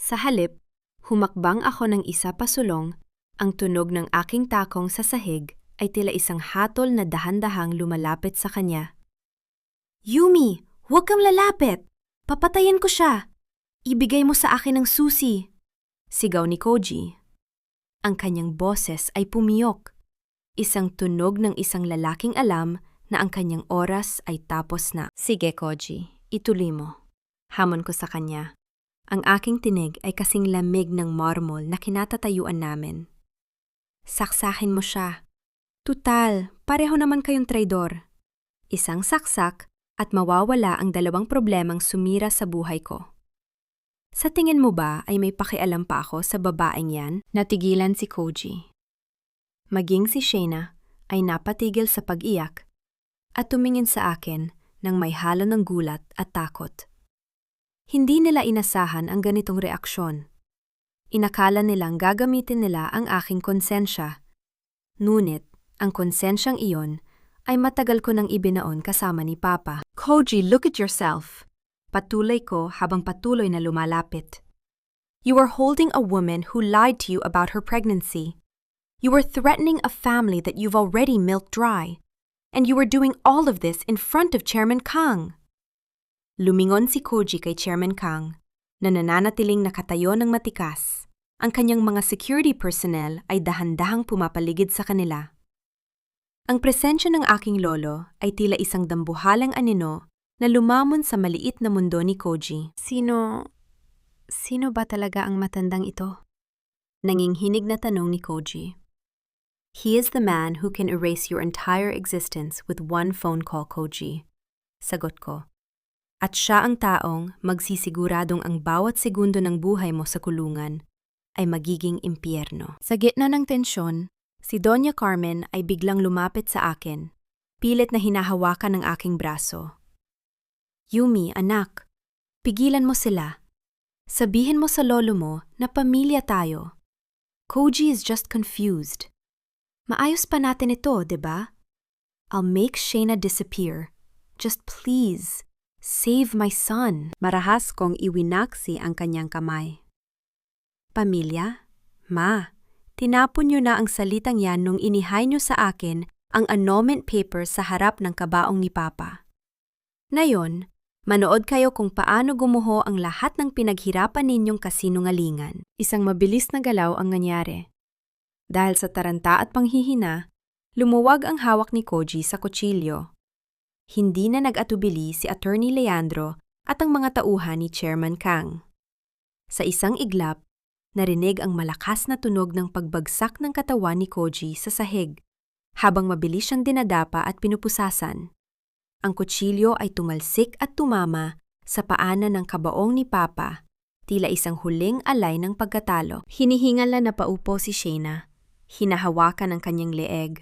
Sa halip, humakbang ako ng isa pasulong, ang tunog ng aking takong sa sahig ay tila isang hatol na dahan-dahang lumalapit sa kanya. "Yumi, huwag kang lalapit! Papatayin ko siya! Ibigay mo sa akin ang susi!" Sigaw ni Koji. Ang kanyang boses ay pumiyok. Isang tunog ng isang lalaking alam na ang kanyang oras ay tapos na. "Sige, Koji, ituloy mo." Hamon ko sa kanya. Ang aking tinig ay kasing lamig ng marmol na kinatatayuan namin. "Saksakin mo siya. Tutal, pareho naman kayong traidor." Isang saksak at mawawala ang dalawang problemang sumira sa buhay ko. "Sa tingin mo ba ay may pakialam pa ako sa babaeng yan?" Natigilan si Koji. Maging si Shayna ay napatigil sa pag-iyak at tumingin sa akin nang may halo ng gulat at takot. Hindi nila inasahan ang ganitong reaksyon. Inakala nilang gagamitin nila ang aking konsensya. Ngunit, ang konsensyang iyon ay matagal ko nang ibinaon kasama ni Papa. "Koji, look at yourself." Patuloy ko habang patuloy na lumalapit. "You are holding a woman who lied to you about her pregnancy. You are threatening a family that you've already milked dry. And you are doing all of this in front of Chairman Kang." Lumingon si Koji kay Chairman Kang, na nananatiling nakatayo ng matikas. Ang kanyang mga security personnel ay dahan-dahang pumapaligid sa kanila. Ang presensya ng aking lolo ay tila isang dambuhalang anino na lumamon sa maliit na mundo ni Koji. Sino ba talaga ang matandang ito? Nanginghinig na tanong ni Koji. "He is the man who can erase your entire existence with one phone call, Koji." Sagot ko. At siya ang taong magsisiguradong ang bawat segundo ng buhay mo sa kulungan ay magiging impyerno. Sa gitna ng tensyon, si Doña Carmen ay biglang lumapit sa akin, pilit na hinahawakan ng aking braso. Yumi, anak, pigilan mo sila. Sabihin mo sa lolo mo na pamilya tayo. Koji is just confused. Maayos pa natin ito, di ba? I'll make Shayna disappear. Just please, save my son. Marahas kong iwinaksi ang kanyang kamay. Pamilya? Ma, tinapon niyo na ang salitang yan nung inihay niyo sa akin ang annulment paper sa harap ng kabaong ni Papa. Ngayon, manood kayo kung paano gumuho ang lahat ng pinaghirapan ninyong kasinungalingan. Isang mabilis na galaw ang nangyari. Dahil sa taranta at panghihina, lumuwag ang hawak ni Koji sa kutsilyo. Hindi na nag-atubili si Attorney Leandro at ang mga tauhan ni Chairman Kang. Sa isang iglap, narinig ang malakas na tunog ng pagbagsak ng katawan ni Koji sa sahig, habang mabilis siyang dinadapa at pinupusasan. Ang kutsilyo ay tumalsik at tumama sa paanan ng kabaong ni Papa, tila isang huling alay ng pagkatalo. Hinihingal na napaupo si Shayna, hinahawakan ang kanyang leeg,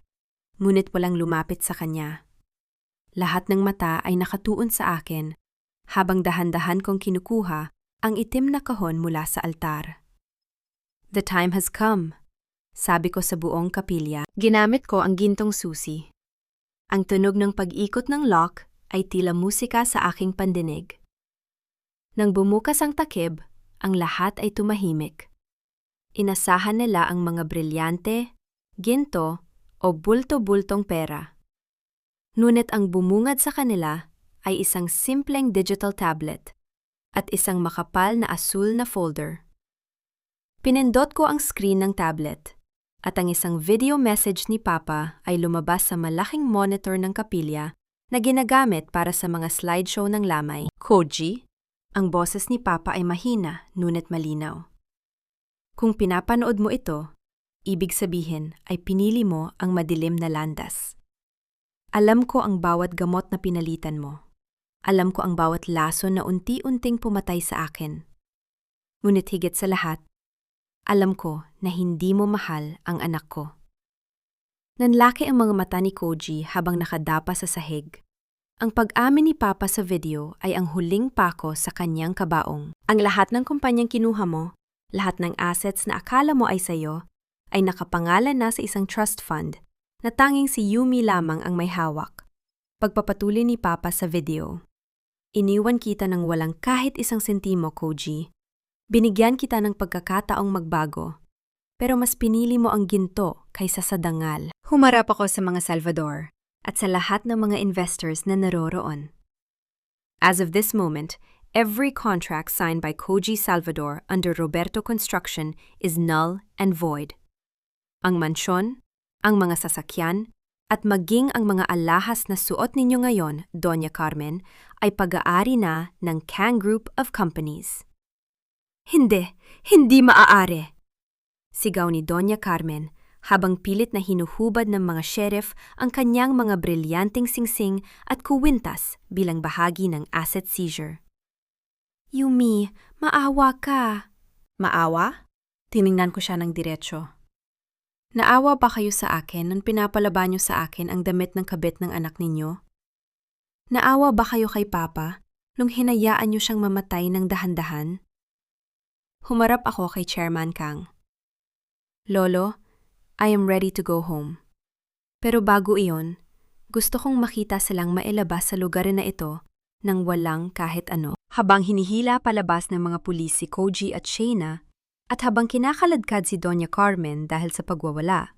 ngunit walang lumapit sa kanya. Lahat ng mata ay nakatuon sa akin, habang dahan-dahan kong kinukuha ang itim na kahon mula sa altar. The time has come, sabi ko sa buong kapilya. Ginamit ko ang gintong susi. Ang tunog ng pag-ikot ng lock ay tila musika sa aking pandinig. Nang bumukas ang takip, ang lahat ay tumahimik. Inasahan nila ang mga brilyante, ginto o bulto-bultong pera. Ngunit ang bumungad sa kanila ay isang simpleng digital tablet at isang makapal na asul na folder. Pinindot ko ang screen ng tablet at ang isang video message ni Papa ay lumabas sa malaking monitor ng kapilya na ginagamit para sa mga slideshow ng lamay. Koji, ang boses ni Papa ay mahina ngunit malinaw. Kung pinapanood mo ito, ibig sabihin ay pinili mo ang madilim na landas. Alam ko ang bawat gamot na pinalitan mo. Alam ko ang bawat laso na unti-unting pumatay sa akin. Ngunit higit sa lahat, alam ko na hindi mo mahal ang anak ko. Nanlaki ang mga mata ni Koji habang nakadapa sa sahig. Ang pag-amin ni Papa sa video ay ang huling pako sa kanyang kabaong. Ang lahat ng kumpanyang kinuha mo, lahat ng assets na akala mo ay sayo, ay nakapangalan na sa isang trust fund na tanging si Yumi lamang ang may hawak. Pagpapatuloy ni Papa sa video. Iniwan kita ng walang kahit isang sentimo, Koji. Binigyan kita ng pagkakataong magbago, pero mas pinili mo ang ginto kaysa sa dangal. Humarap ako sa mga Salvador at sa lahat ng mga investors na naroroon. As of this moment, every contract signed by Koji Salvador under Roberto Construction is null and void. Ang mansyon, ang mga sasakyan, at maging ang mga alahas na suot ninyo ngayon, Doña Carmen, ay pag-aari na ng Kang Group of Companies. Hindi maaari! Sigaw ni Doña Carmen habang pilit na hinuhubad ng mga sheriff ang kanyang mga brilyanteng singsing at kuwintas bilang bahagi ng asset seizure. Yumi, maawa ka. Maawa? Tiningnan ko siya ng diretsyo. Naawa ba kayo sa akin nung pinapalaba niyo sa akin ang damit ng kabit ng anak ninyo? Naawa ba kayo kay Papa nung hinayaan niyo siyang mamatay ng dahan-dahan? Humarap ako kay Chairman Kang. Lolo, I am ready to go home. Pero bago iyon, gusto kong makita silang mailabas sa lugar na ito nang walang kahit ano. Habang hinihila palabas ng mga pulis si Koji at Shayna, at habang kinakaladkad si Doña Carmen dahil sa pagwawala,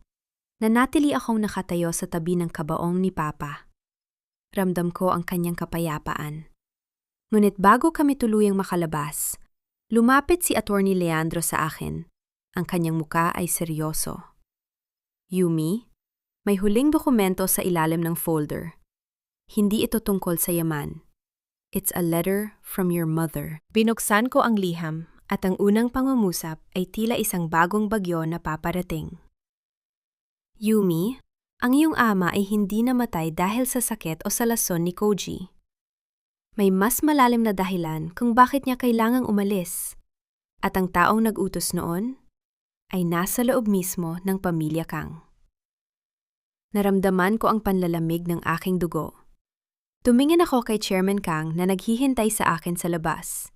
nanatili akong nakatayo sa tabi ng kabaong ni Papa. Ramdam ko ang kanyang kapayapaan. Ngunit bago kami tuluyang makalabas, lumapit si Attorney Leandro sa akin. Ang kanyang muka ay seryoso. Yumi, may huling dokumento sa ilalim ng folder. Hindi ito tungkol sa yaman. It's a letter from your mother. Binuksan ko ang liham at ang unang pangungusap ay tila isang bagong bagyo na paparating. Yumi, ang iyong ama ay hindi namatay dahil sa sakit o sa lason ni Koji. May mas malalim na dahilan kung bakit niya kailangang umalis. At ang taong nag-utos noon ay nasa loob mismo ng pamilya Kang. Naramdaman ko ang panlalamig ng aking dugo. Tumingin ako kay Chairman Kang na naghihintay sa akin sa labas.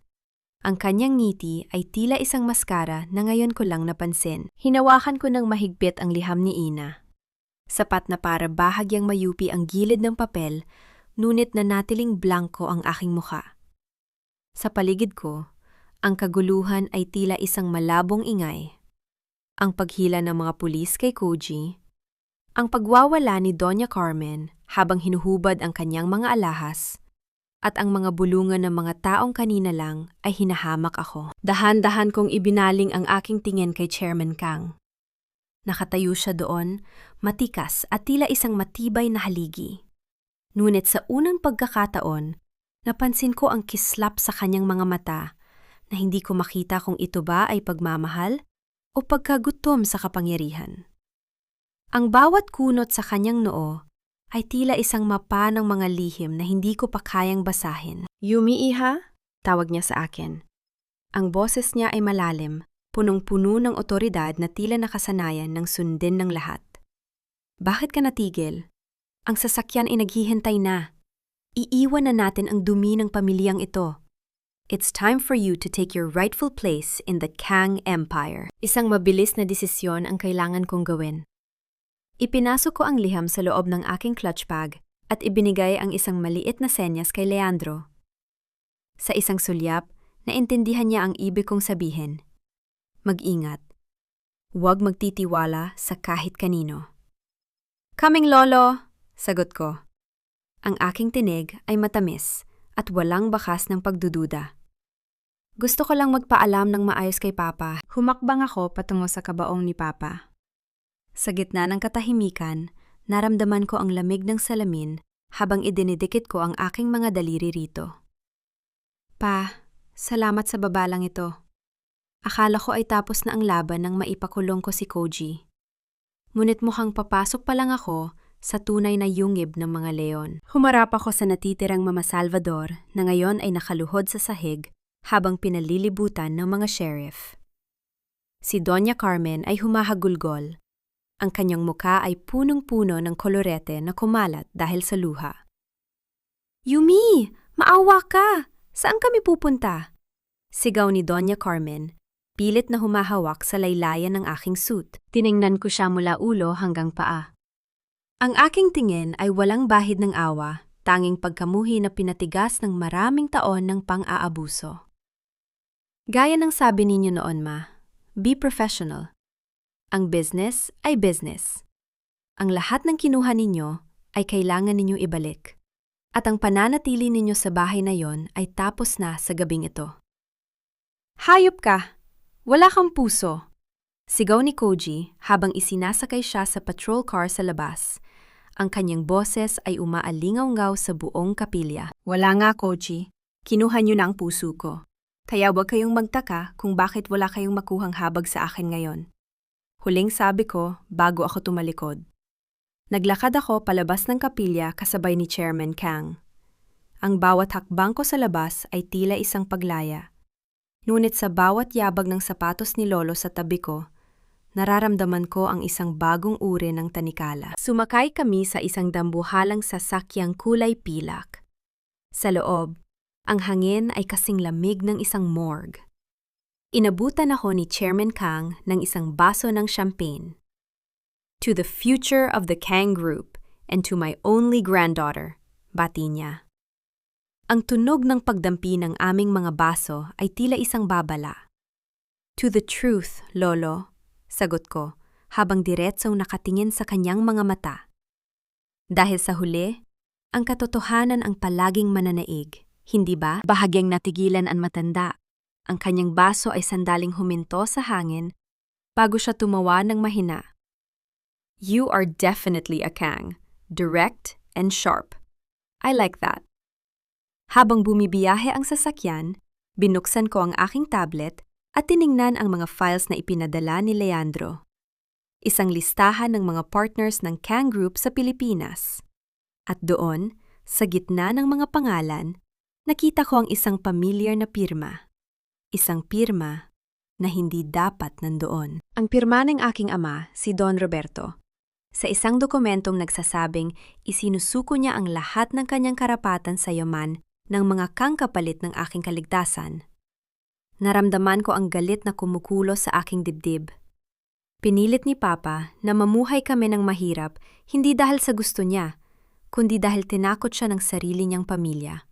Ang kanyang ngiti ay tila isang maskara na ngayon ko lang napansin. Hinawakan ko ng mahigpit ang liham ni Ina. Sapat na para bahagyang mayupi ang gilid ng papel, ngunit nanatiling blanko ang aking mukha. Sa paligid ko, ang kaguluhan ay tila isang malabong ingay. Ang paghila ng mga pulis kay Koji, ang pagwawala ni Doña Carmen habang hinuhubad ang kanyang mga alahas, at ang mga bulungan ng mga taong kanina lang ay hinahamak ako. Dahan-dahan kong ibinaling ang aking tingin kay Chairman Kang. Nakatayo siya doon, matikas at tila isang matibay na haligi. Ngunit sa unang pagkakataon, napansin ko ang kislap sa kanyang mga mata na hindi ko makita kung ito ba ay pagmamahal o pagkagutom sa kapangyarihan. Ang bawat kunot sa kanyang noo ay tila isang mapa ng mga lihim na hindi ko pa kayang basahin. "Yumi, iha?" tawag niya sa akin. Ang boses niya ay malalim, punong-puno ng otoridad na tila nakasanayan ng sundin ng lahat. "Bakit ka natigil? Ang sasakyan ay naghihintay na. Iiwan na natin ang dumi ng pamilyang ito. It's time for you to take your rightful place in the Kang Empire." Isang mabilis na desisyon ang kailangan kong gawin. Ipinasok ko ang liham sa loob ng aking clutch bag at ibinigay ang isang maliit na senyas kay Leandro. Sa isang sulyap, naintindihan niya ang ibig kong sabihin. Mag-ingat. Huwag magtitiwala sa kahit kanino. "Kaming lolo," sagot ko. Ang aking tinig ay matamis at walang bakas ng pagdududa. Gusto ko lang magpaalam ng maayos kay Papa. Humakbang ako patungo sa kabaong ni Papa. Sa gitna ng katahimikan, naramdaman ko ang lamig ng salamin habang idinidikit ko ang aking mga daliri rito. "Pa, salamat sa babalang ito. Akala ko ay tapos na ang laban nang maipakulong ko si Koji. Ngunit mukhang papasok pa lang ako sa tunay na yungib ng mga leon." Humarap ako sa natitirang Mama Salvador na ngayon ay nakaluhod sa sahig habang pinalilibutan ng mga sheriff. Si Doña Carmen ay humahagulgol. Ang kanyang muka ay punong-puno ng kolorete na kumalat dahil sa luha. "Yumi! Maawa ka! Saan kami pupunta?" Sigaw ni Doña Carmen, pilit na humahawak sa laylayan ng aking suit. Tiningnan ko siya mula ulo hanggang paa. Ang aking tingin ay walang bahid ng awa, tanging pagkamuhi na pinatigas ng maraming taon ng pang-aabuso. Gaya ng sabi ninyo noon, Ma, be professional. Ang business ay business. Ang lahat ng kinuha ninyo ay kailangan ninyong ibalik. At ang pananatili ninyo sa bahay na yon ay tapos na sa gabing ito. "Hayop ka! Wala kang puso!" Sigaw ni Koji habang isinasakay siya sa patrol car sa labas. Ang kanyang boses ay umaalingaw-ngaw sa buong kapilya. "Wala nga, Koji. Kinuha niyo na ang puso ko. Kaya huwag kayong magtaka kung bakit wala kayong makuhang habag sa akin ngayon." Huling sabi ko bago ako tumalikod. Naglakad ako palabas ng kapilya kasabay ni Chairman Kang. Ang bawat hakbang ko sa labas ay tila isang paglaya. Ngunit sa bawat yabag ng sapatos ni Lolo sa tabi ko, nararamdaman ko ang isang bagong uri ng tanikala. Sumakay kami sa isang dambuhalang sasakyang kulay pilak. Sa loob, ang hangin ay kasing lamig ng isang morgue. Inabutan ako ni Chairman Kang ng isang baso ng champagne. "To the future of the Kang Group and to my only granddaughter," bati niya. Ang tunog ng pagdampi ng aming mga baso ay tila isang babala. "To the truth, Lolo," sagot ko, habang diretsong nakatingin sa kanyang mga mata. Dahil sa huli, ang katotohanan ang palaging mananaig, hindi ba? Bahagyang natigilan ang matanda. Ang kanyang baso ay sandaling huminto sa hangin bago siya tumawa ng mahina. "You are definitely a Kang, direct and sharp. I like that." Habang bumibiyahe ang sasakyan, binuksan ko ang aking tablet at tiningnan ang mga files na ipinadala ni Leandro. Isang listahan ng mga partners ng Kang Group sa Pilipinas. At doon, sa gitna ng mga pangalan, nakita ko ang isang pamilyar na pirma. Isang pirma na hindi dapat nandoon. Ang pirma ng aking ama, si Don Roberto. Sa isang dokumentong nagsasabing isinusuko niya ang lahat ng kanyang karapatan sa yaman ng mga kangkapalit ng aking kaligtasan. Naramdaman ko ang galit na kumukulos sa aking dibdib. Pinilit ni Papa na mamuhay kami ng mahirap hindi dahil sa gusto niya, kundi dahil tinakot siya ng sarili niyang pamilya.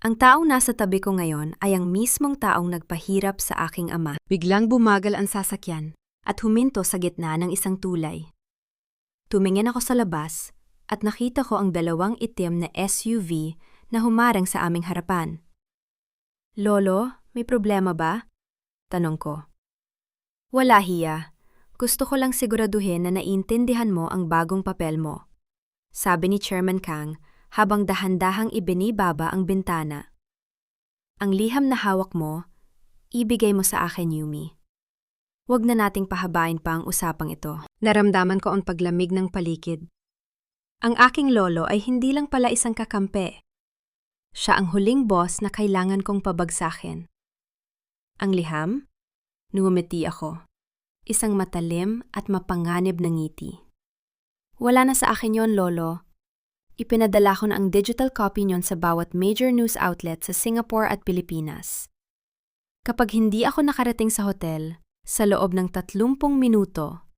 Ang taong nasa tabi ko ngayon ay ang mismong taong nagpahirap sa aking ama. Biglang bumagal ang sasakyan at huminto sa gitna ng isang tulay. Tumingin ako sa labas at nakita ko ang dalawang itim na SUV na humarang sa aming harapan. Lolo, may problema ba? Tanong ko. Wala, Hiya. Gusto ko lang siguraduhin na naiintindihan mo ang bagong papel mo, sabi ni Chairman Kang habang dahan-dahang ibinibaba ang bintana. Ang liham na hawak mo, ibigay mo sa akin, Yumi. Huwag na nating pahabain pa ang usapang ito. Naramdaman ko ang paglamig ng paligid. Ang aking lolo ay hindi lang pala isang kakampi. Siya ang huling boss na kailangan kong pabagsakin. Ang liham? Ngumiti ako. Isang matalim at mapanganib na ngiti. Wala na sa akin yon, Lolo. Ipinadala ko na ang digital copy niyon sa bawat major news outlet sa Singapore at Pilipinas. Kapag hindi ako nakarating sa hotel, sa loob ng 30 minuto,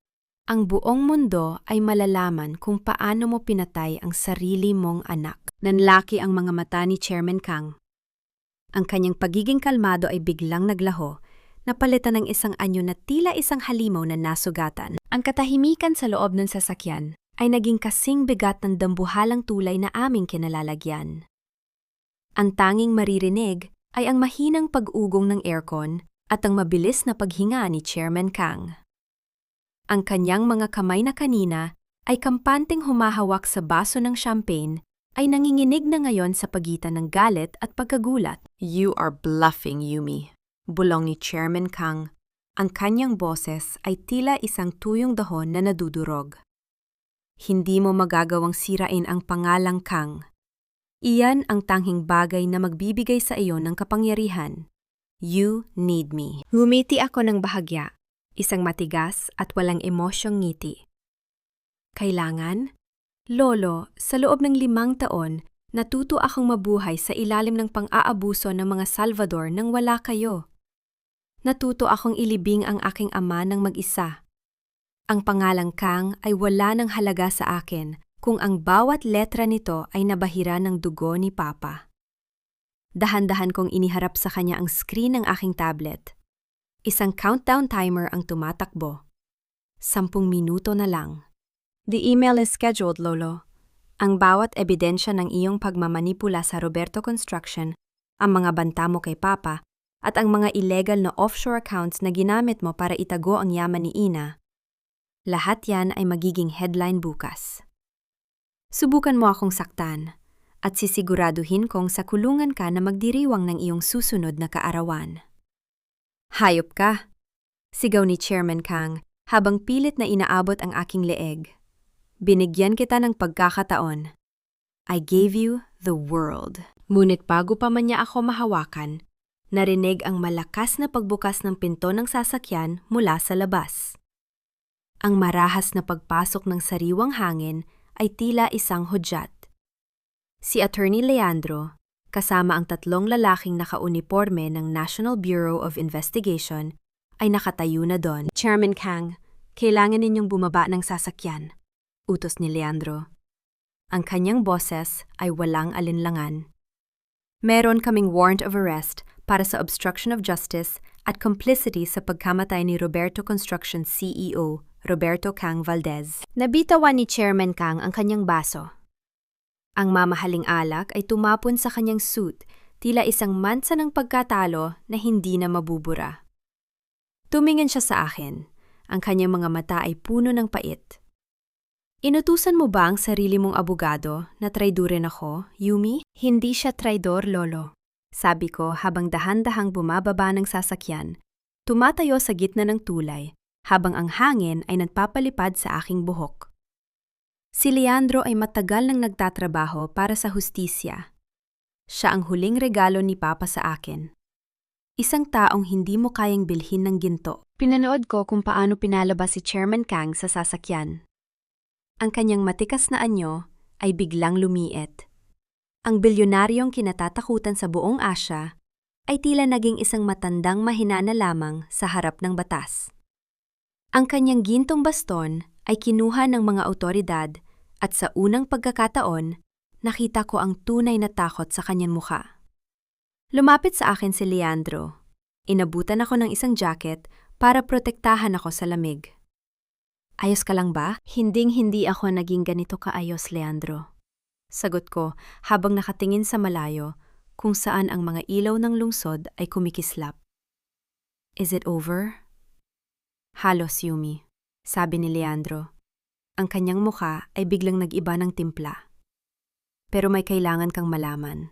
ang buong mundo ay malalaman kung paano mo pinatay ang sarili mong anak. Nanlaki ang mga mata ni Chairman Kang. Ang kanyang pagiging kalmado ay biglang naglaho, napalitan ng isang anyo na tila isang halimaw na nasugatan. Ang katahimikan sa loob ng sasakyan ay naging kasing bigat ng dambuhalang tulay na aming kinalalagyan. Ang tanging maririnig ay ang mahinang pag-ugong ng aircon at ang mabilis na paghinga ni Chairman Kang. Ang kanyang mga kamay na kanina ay kampanteng humahawak sa baso ng champagne ay nanginginig na ngayon sa pagitan ng galit at pagkagulat. You are bluffing, Yumi, bulong ni Chairman Kang. Ang kanyang boses ay tila isang tuyong dahon na nadudurog. Hindi mo magagawang sirain ang pangalang Kang. Iyan ang tanging bagay na magbibigay sa iyo ng kapangyarihan. You need me. Ngumiti ako ng bahagya, isang matigas at walang emosyong ngiti. Kailangan? Lolo, sa loob ng 5 taon, natuto akong mabuhay sa ilalim ng pang-aabuso ng mga Salvador nang wala kayo. Natuto akong ilibing ang aking ama ng mag-isa. Ang pangalang Kang ay wala ng halaga sa akin kung ang bawat letra nito ay nabahira ng dugo ni Papa. Dahan-dahan kong iniharap sa kanya ang screen ng aking tablet. Isang countdown timer ang tumatakbo. 10 minuto na lang. The email is scheduled, Lolo. Ang bawat ebidensya ng iyong pagmamanipula sa Roberto Construction, ang mga banta mo kay Papa, at ang mga illegal na offshore accounts na ginamit mo para itago ang yaman ni Ina, lahat yan ay magiging headline bukas. Subukan mo akong saktan at sisiguraduhin kong sa kulungan ka na magdiriwang ng iyong susunod na kaarawan. Hayop ka! Sigaw ni Chairman Kang habang pilit na inaabot ang aking leeg. Binigyan kita ng pagkakataon. I gave you the world. Ngunit bago pa man niya ako mahawakan, narinig ang malakas na pagbukas ng pinto ng sasakyan mula sa labas. Ang marahas na pagpasok ng sariwang hangin ay tila isang hudyat. Si Attorney Leandro, kasama ang 3 lalaking nakauniporme ng National Bureau of Investigation, ay nakatayo na doon. Chairman Kang, kailangan ninyong bumaba ng sasakyan, utos ni Leandro. Ang kanyang boses ay walang alinlangan. Meron kaming warrant of arrest para sa obstruction of justice at complicity sa pagkamatay ni Roberto Construction CEO, Roberto Kang Valdez. Nabitawan ni Chairman Kang ang kanyang baso. Ang mamahaling alak ay tumapon sa kanyang suit, tila isang mansa ng pagkatalo na hindi na mabubura. Tumingin siya sa akin. Ang kanyang mga mata ay puno ng pait. Inutusan mo ba ang sarili mong abogado na traidorin ako, Yumi? Hindi siya traidor, Lolo. Sabi ko habang dahan-dahang bumababa ng sasakyan, tumatayo sa gitna ng tulay, habang ang hangin ay nagpapalipad sa aking buhok. Si Leandro ay matagal nang nagtatrabaho para sa hustisya. Siya ang huling regalo ni Papa sa akin. Isang taong hindi mo kayang bilhin ng ginto. Pinanood ko kung paano pinalabas si Chairman Kang sa sasakyan. Ang kanyang matikas na anyo ay biglang lumiit. Ang bilyonaryong kinatatakutan sa buong Asya ay tila naging isang matandang mahinana lamang sa harap ng batas. Ang kanyang gintong baston ay kinuha ng mga awtoridad at sa unang pagkakataon, nakita ko ang tunay na takot sa kanyang mukha. Lumapit sa akin si Leandro. Inabutan ako ng isang jacket para protektahan ako sa lamig. Ayos ka lang ba? Hinding-hindi ako naging ganito kaayos, Leandro. Sagot ko habang nakatingin sa malayo kung saan ang mga ilaw ng lungsod ay kumikislap. Is it over? Halos, Yumi, sabi ni Leandro. Ang kanyang mukha ay biglang nag-iba ng timpla. Pero may kailangan kang malaman.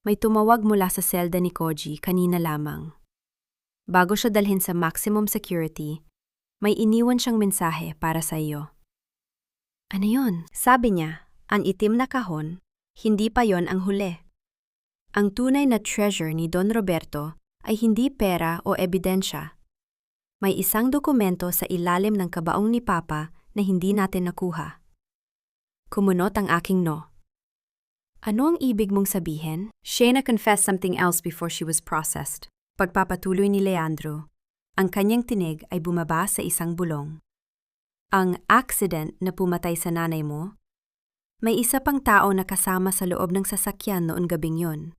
May tumawag mula sa selda ni Koji kanina lamang. Bago siya dalhin sa maximum security, may iniwan siyang mensahe para sa iyo. Ano yun? Sabi niya, ang itim na kahon, hindi pa yon ang huli. Ang tunay na treasure ni Don Roberto ay hindi pera o ebidensya. May isang dokumento sa ilalim ng kabaong ni Papa na hindi natin nakuha. Kumunot ang aking no. Ano ang ibig mong sabihin? Shayna confessed something else before she was processed. Pagpapatuloy ni Leandro, ang kanyang tinig ay bumaba sa isang bulong. Ang accident na pumatay sa nanay mo, may isa pang tao na kasama sa loob ng sasakyan noon gabing yon.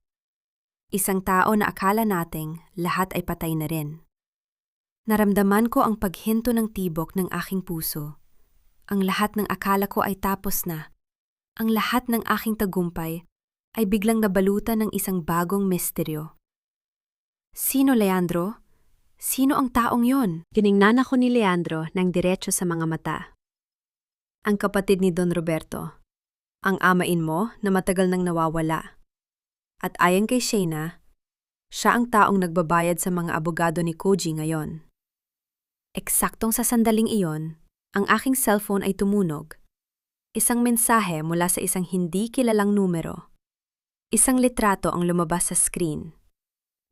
Isang tao na akala nating lahat ay patay na rin. Naramdaman ko ang paghinto ng tibok ng aking puso. Ang lahat ng akala ko ay tapos na. Ang lahat ng aking tagumpay ay biglang nabalutan ng isang bagong misteryo. Sino, Leandro? Sino ang taong yon? Tiningnan ako ni Leandro ng diretso sa mga mata. Ang kapatid ni Don Roberto. Ang amain mo na matagal nang nawawala. At ayon kay Shayna, siya ang taong nagbabayad sa mga abogado ni Koji ngayon. Eksaktong sa sandaling iyon, ang aking cellphone ay tumunog. Isang mensahe mula sa isang hindi kilalang numero. Isang litrato ang lumabas sa screen.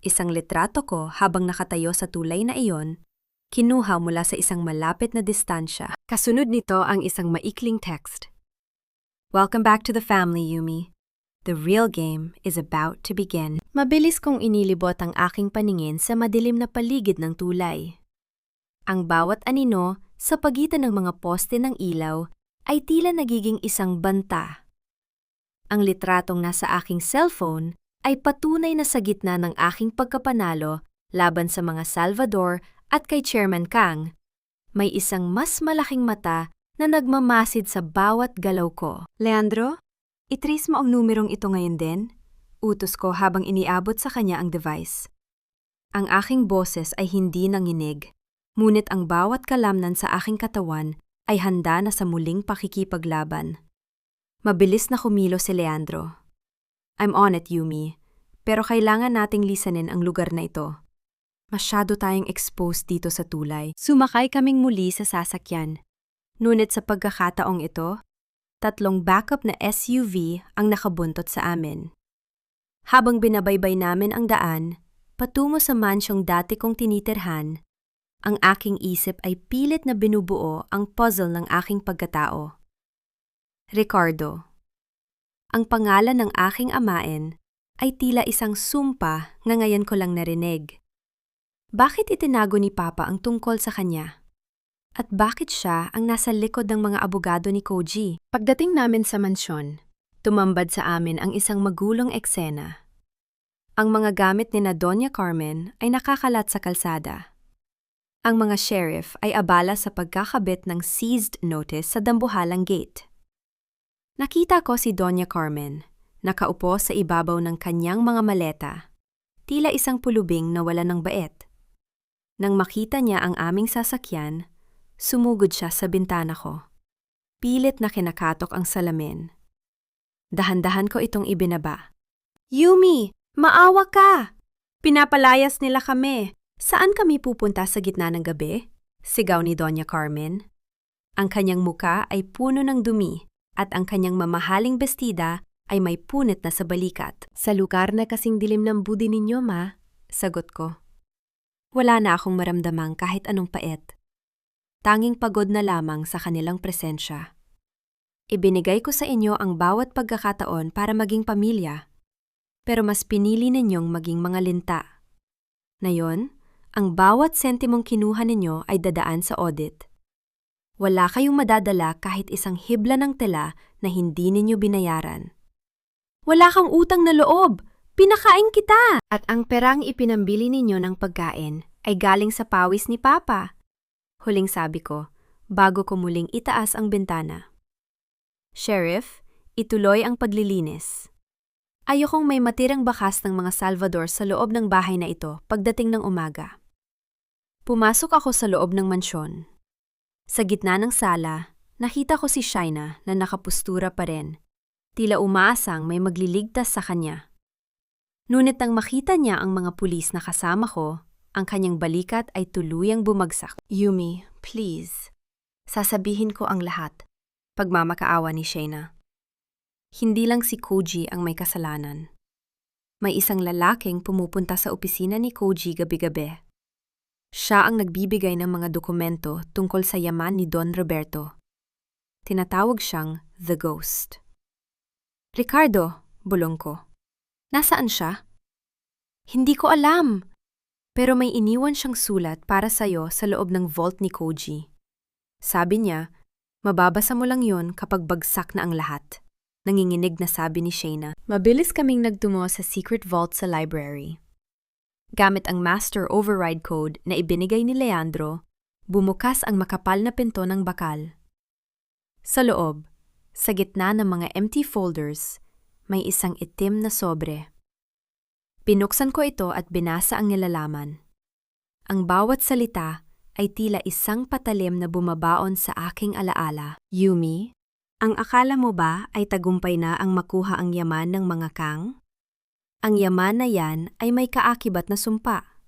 Isang litrato ko habang nakatayo sa tulay na iyon, kinuha mula sa isang malapit na distansya. Kasunod nito ang isang maikling text. Welcome back to the family, Yumi. The real game is about to begin. Mabilis kong inilibot ang aking paningin sa madilim na paligid ng tulay. Ang bawat anino sa pagitan ng mga poste ng ilaw ay tila nagiging isang banta. Ang litratong nasa aking cellphone ay patunay na sa gitna ng aking pagkapanalo laban sa mga Salvador at kay Chairman Kang, may isang mas malaking mata na nagmamasid sa bawat galaw ko. Leandro, itrace mo ang numerong ito ngayon din? Utos ko habang iniabot sa kanya ang device. Ang aking boses ay hindi nanginig, ngunit ang bawat kalamnan sa aking katawan ay handa na sa muling pakikipaglaban. Mabilis na kumilos si Leandro. I'm on it, Yumi. Pero kailangan nating lisanin ang lugar na ito. Masyado tayong exposed dito sa tulay. Sumakay kaming muli sa sasakyan. Ngunit sa pagkakataong ito, 3 backup na SUV ang nakabuntot sa amin. Habang binabaybay namin ang daan, patungo sa mansyong dati kong tinitirhan, ang aking isip ay pilit na binubuo ang puzzle ng aking pagkatao. Ricardo. Ang pangalan ng aking amain ay tila isang sumpa na ngayon ko lang narinig. Bakit itinago ni Papa ang tungkol sa kanya? At bakit siya ang nasa likod ng mga abogado ni Koji? Pagdating namin sa mansyon, tumambad sa amin ang isang magulong eksena. Ang mga gamit ni na Doña Carmen ay nakakalat sa kalsada. Ang mga sheriff ay abala sa pagkakabit ng seized notice sa dambuhalang gate. Nakita ko si Doña Carmen, nakaupo sa ibabaw ng kanyang mga maleta, tila isang pulubing na wala ng bait. Nang makita niya ang aming sasakyan, sumugod siya sa bintana ko. Pilit na kinakatok ang salamin. Dahan-dahan ko itong ibinaba. Yumi, maawa ka! Pinapalayas nila kami. Saan kami pupunta sa gitna ng gabi? Sigaw ni Doña Carmen. Ang kanyang muka ay puno ng dumi at ang kanyang mamahaling bestida ay may punit na sa balikat. Sa lugar na kasing dilim ng budi ninyo, ma, sagot ko. Wala na akong maramdamang kahit anong pait. Tanging pagod na lamang sa kanilang presensya. Ibinigay ko sa inyo ang bawat pagkakataon para maging pamilya. Pero mas pinili ninyong maging mga linta. Ngayon, ang bawat sentimong kinuha ninyo ay dadaan sa audit. Wala kayong madadala kahit isang hibla ng tela na hindi ninyo binayaran. Wala kang utang na loob! Pinakain kita! At ang perang ipinambili ninyo ng pagkain ay galing sa pawis ni Papa. Huling sabi ko, bago ko muling itaas ang bintana. Sheriff, ituloy ang paglilinis. Ayokong may matirang bakas ng mga Salvador sa loob ng bahay na ito pagdating ng umaga. Pumasok ako sa loob ng mansyon. Sa gitna ng sala, nakita ko si Shaina na nakapustura pa rin. Tila umaasang may magliligtas sa kanya. Ngunit nang makita niya ang mga pulis na kasama ko, ang kanyang balikat ay tuluyang bumagsak. Yumi, please. Sasabihin ko ang lahat. Pagmamakaawa ni Shaina. Hindi lang si Koji ang may kasalanan. May isang lalaking pumupunta sa opisina ni Koji gabi-gabi. Siya ang nagbibigay ng mga dokumento tungkol sa yaman ni Don Roberto. Tinatawag siyang The Ghost. Ricardo, bulong ko. Nasaan siya? Hindi ko alam. Pero may iniwan siyang sulat para sa'yo sa loob ng vault ni Koji. Sabi niya, mababasa mo lang yon kapag bagsak na ang lahat. Nanginginig na sabi ni Shaina. Mabilis kaming nagtungo sa secret vault sa library. Gamit ang master override code na ibinigay ni Leandro, bumukas ang makapal na pinto ng bakal. Sa loob, sa gitna ng mga empty folders, may isang itim na sobre. Pinuksan ko ito at binasa ang nilalaman. Ang bawat salita ay tila isang patalim na bumabaon sa aking alaala. Yumi, ang akala mo ba ay tagumpay na ang makuha ang yaman ng mga kang? Ang yaman na yan ay may kaakibat na sumpa.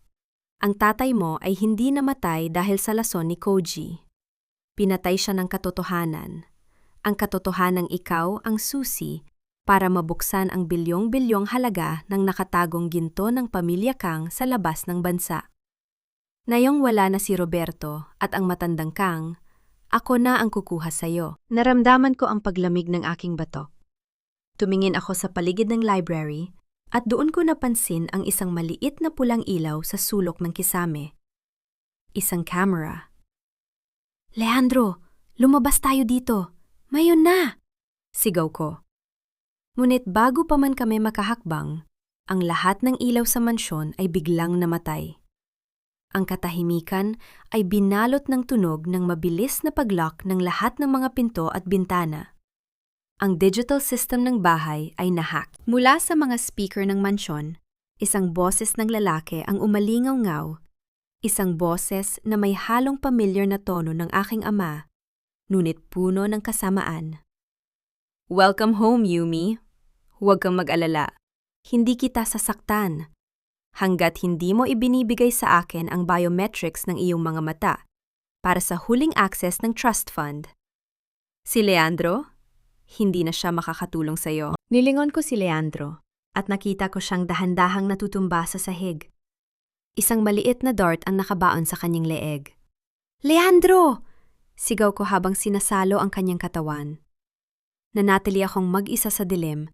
Ang tatay mo ay hindi namatay dahil sa lason ni Koji. Pinatay siya ng katotohanan. Ang katotohanang ikaw ang susi para mabuksan ang bilyong-bilyong halaga ng nakatagong ginto ng pamilya Kang sa labas ng bansa. Ngayong wala na si Roberto at ang matandang Kang, ako na ang kukuha sa'yo. Naramdaman ko ang paglamig ng aking batok. Tumingin ako sa paligid ng library at doon ko napansin ang isang maliit na pulang ilaw sa sulok ng kisame. Isang camera. Leandro, lumabas tayo dito. Mayon na! Sigaw ko. Ngunit bago pa man kami makahakbang, ang lahat ng ilaw sa mansyon ay biglang namatay. Ang katahimikan ay binalot ng tunog ng mabilis na paglock ng lahat ng mga pinto at bintana. Ang digital system ng bahay ay nahack. Mula sa mga speaker ng mansyon, isang boses ng lalaki ang umalingaw-ngaw, isang boses na may halong pamilyar na tono ng aking ama, ngunit puno ng kasamaan. Welcome home, Yumi. Huwag kang mag-alala. Hindi kita sasaktan. Hanggat hindi mo ibinibigay sa akin ang biometrics ng iyong mga mata para sa huling access ng trust fund. Si Leandro, hindi na siya makakatulong sa iyo. Nilingon ko si Leandro at nakita ko siyang dahan-dahang natutumba sa sahig. Isang maliit na dart ang nakabaon sa kanyang leeg. Leandro! Sigaw ko habang sinasalo ang kanyang katawan. Nanatili akong mag-isa sa dilim.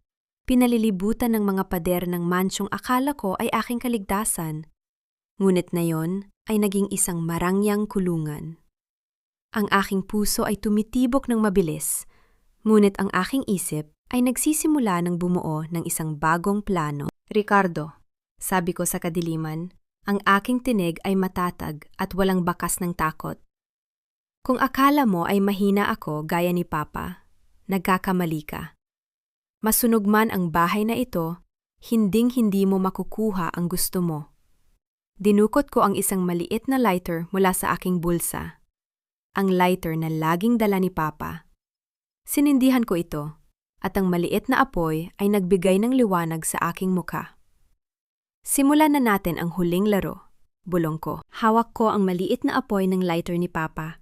Pinalilibutan ng mga pader ng mansyong akala ko ay aking kaligtasan. Ngunit na yon ay naging isang marangyang kulungan. Ang aking puso ay tumitibok ng mabilis, ngunit ang aking isip ay nagsisimula ng bumuo ng isang bagong plano. Ricardo, sabi ko sa kadiliman, ang aking tinig ay matatag at walang bakas ng takot. Kung akala mo ay mahina ako gaya ni Papa, nagkakamali ka. Masunog man ang bahay na ito, hinding-hindi mo makukuha ang gusto mo. Dinukot ko ang isang maliit na lighter mula sa aking bulsa. Ang lighter na laging dala ni Papa. Sinindihan ko ito, at ang maliit na apoy ay nagbigay ng liwanag sa aking muka. Simulan na natin ang huling laro, bulong ko. Hawak ko ang maliit na apoy ng lighter ni Papa.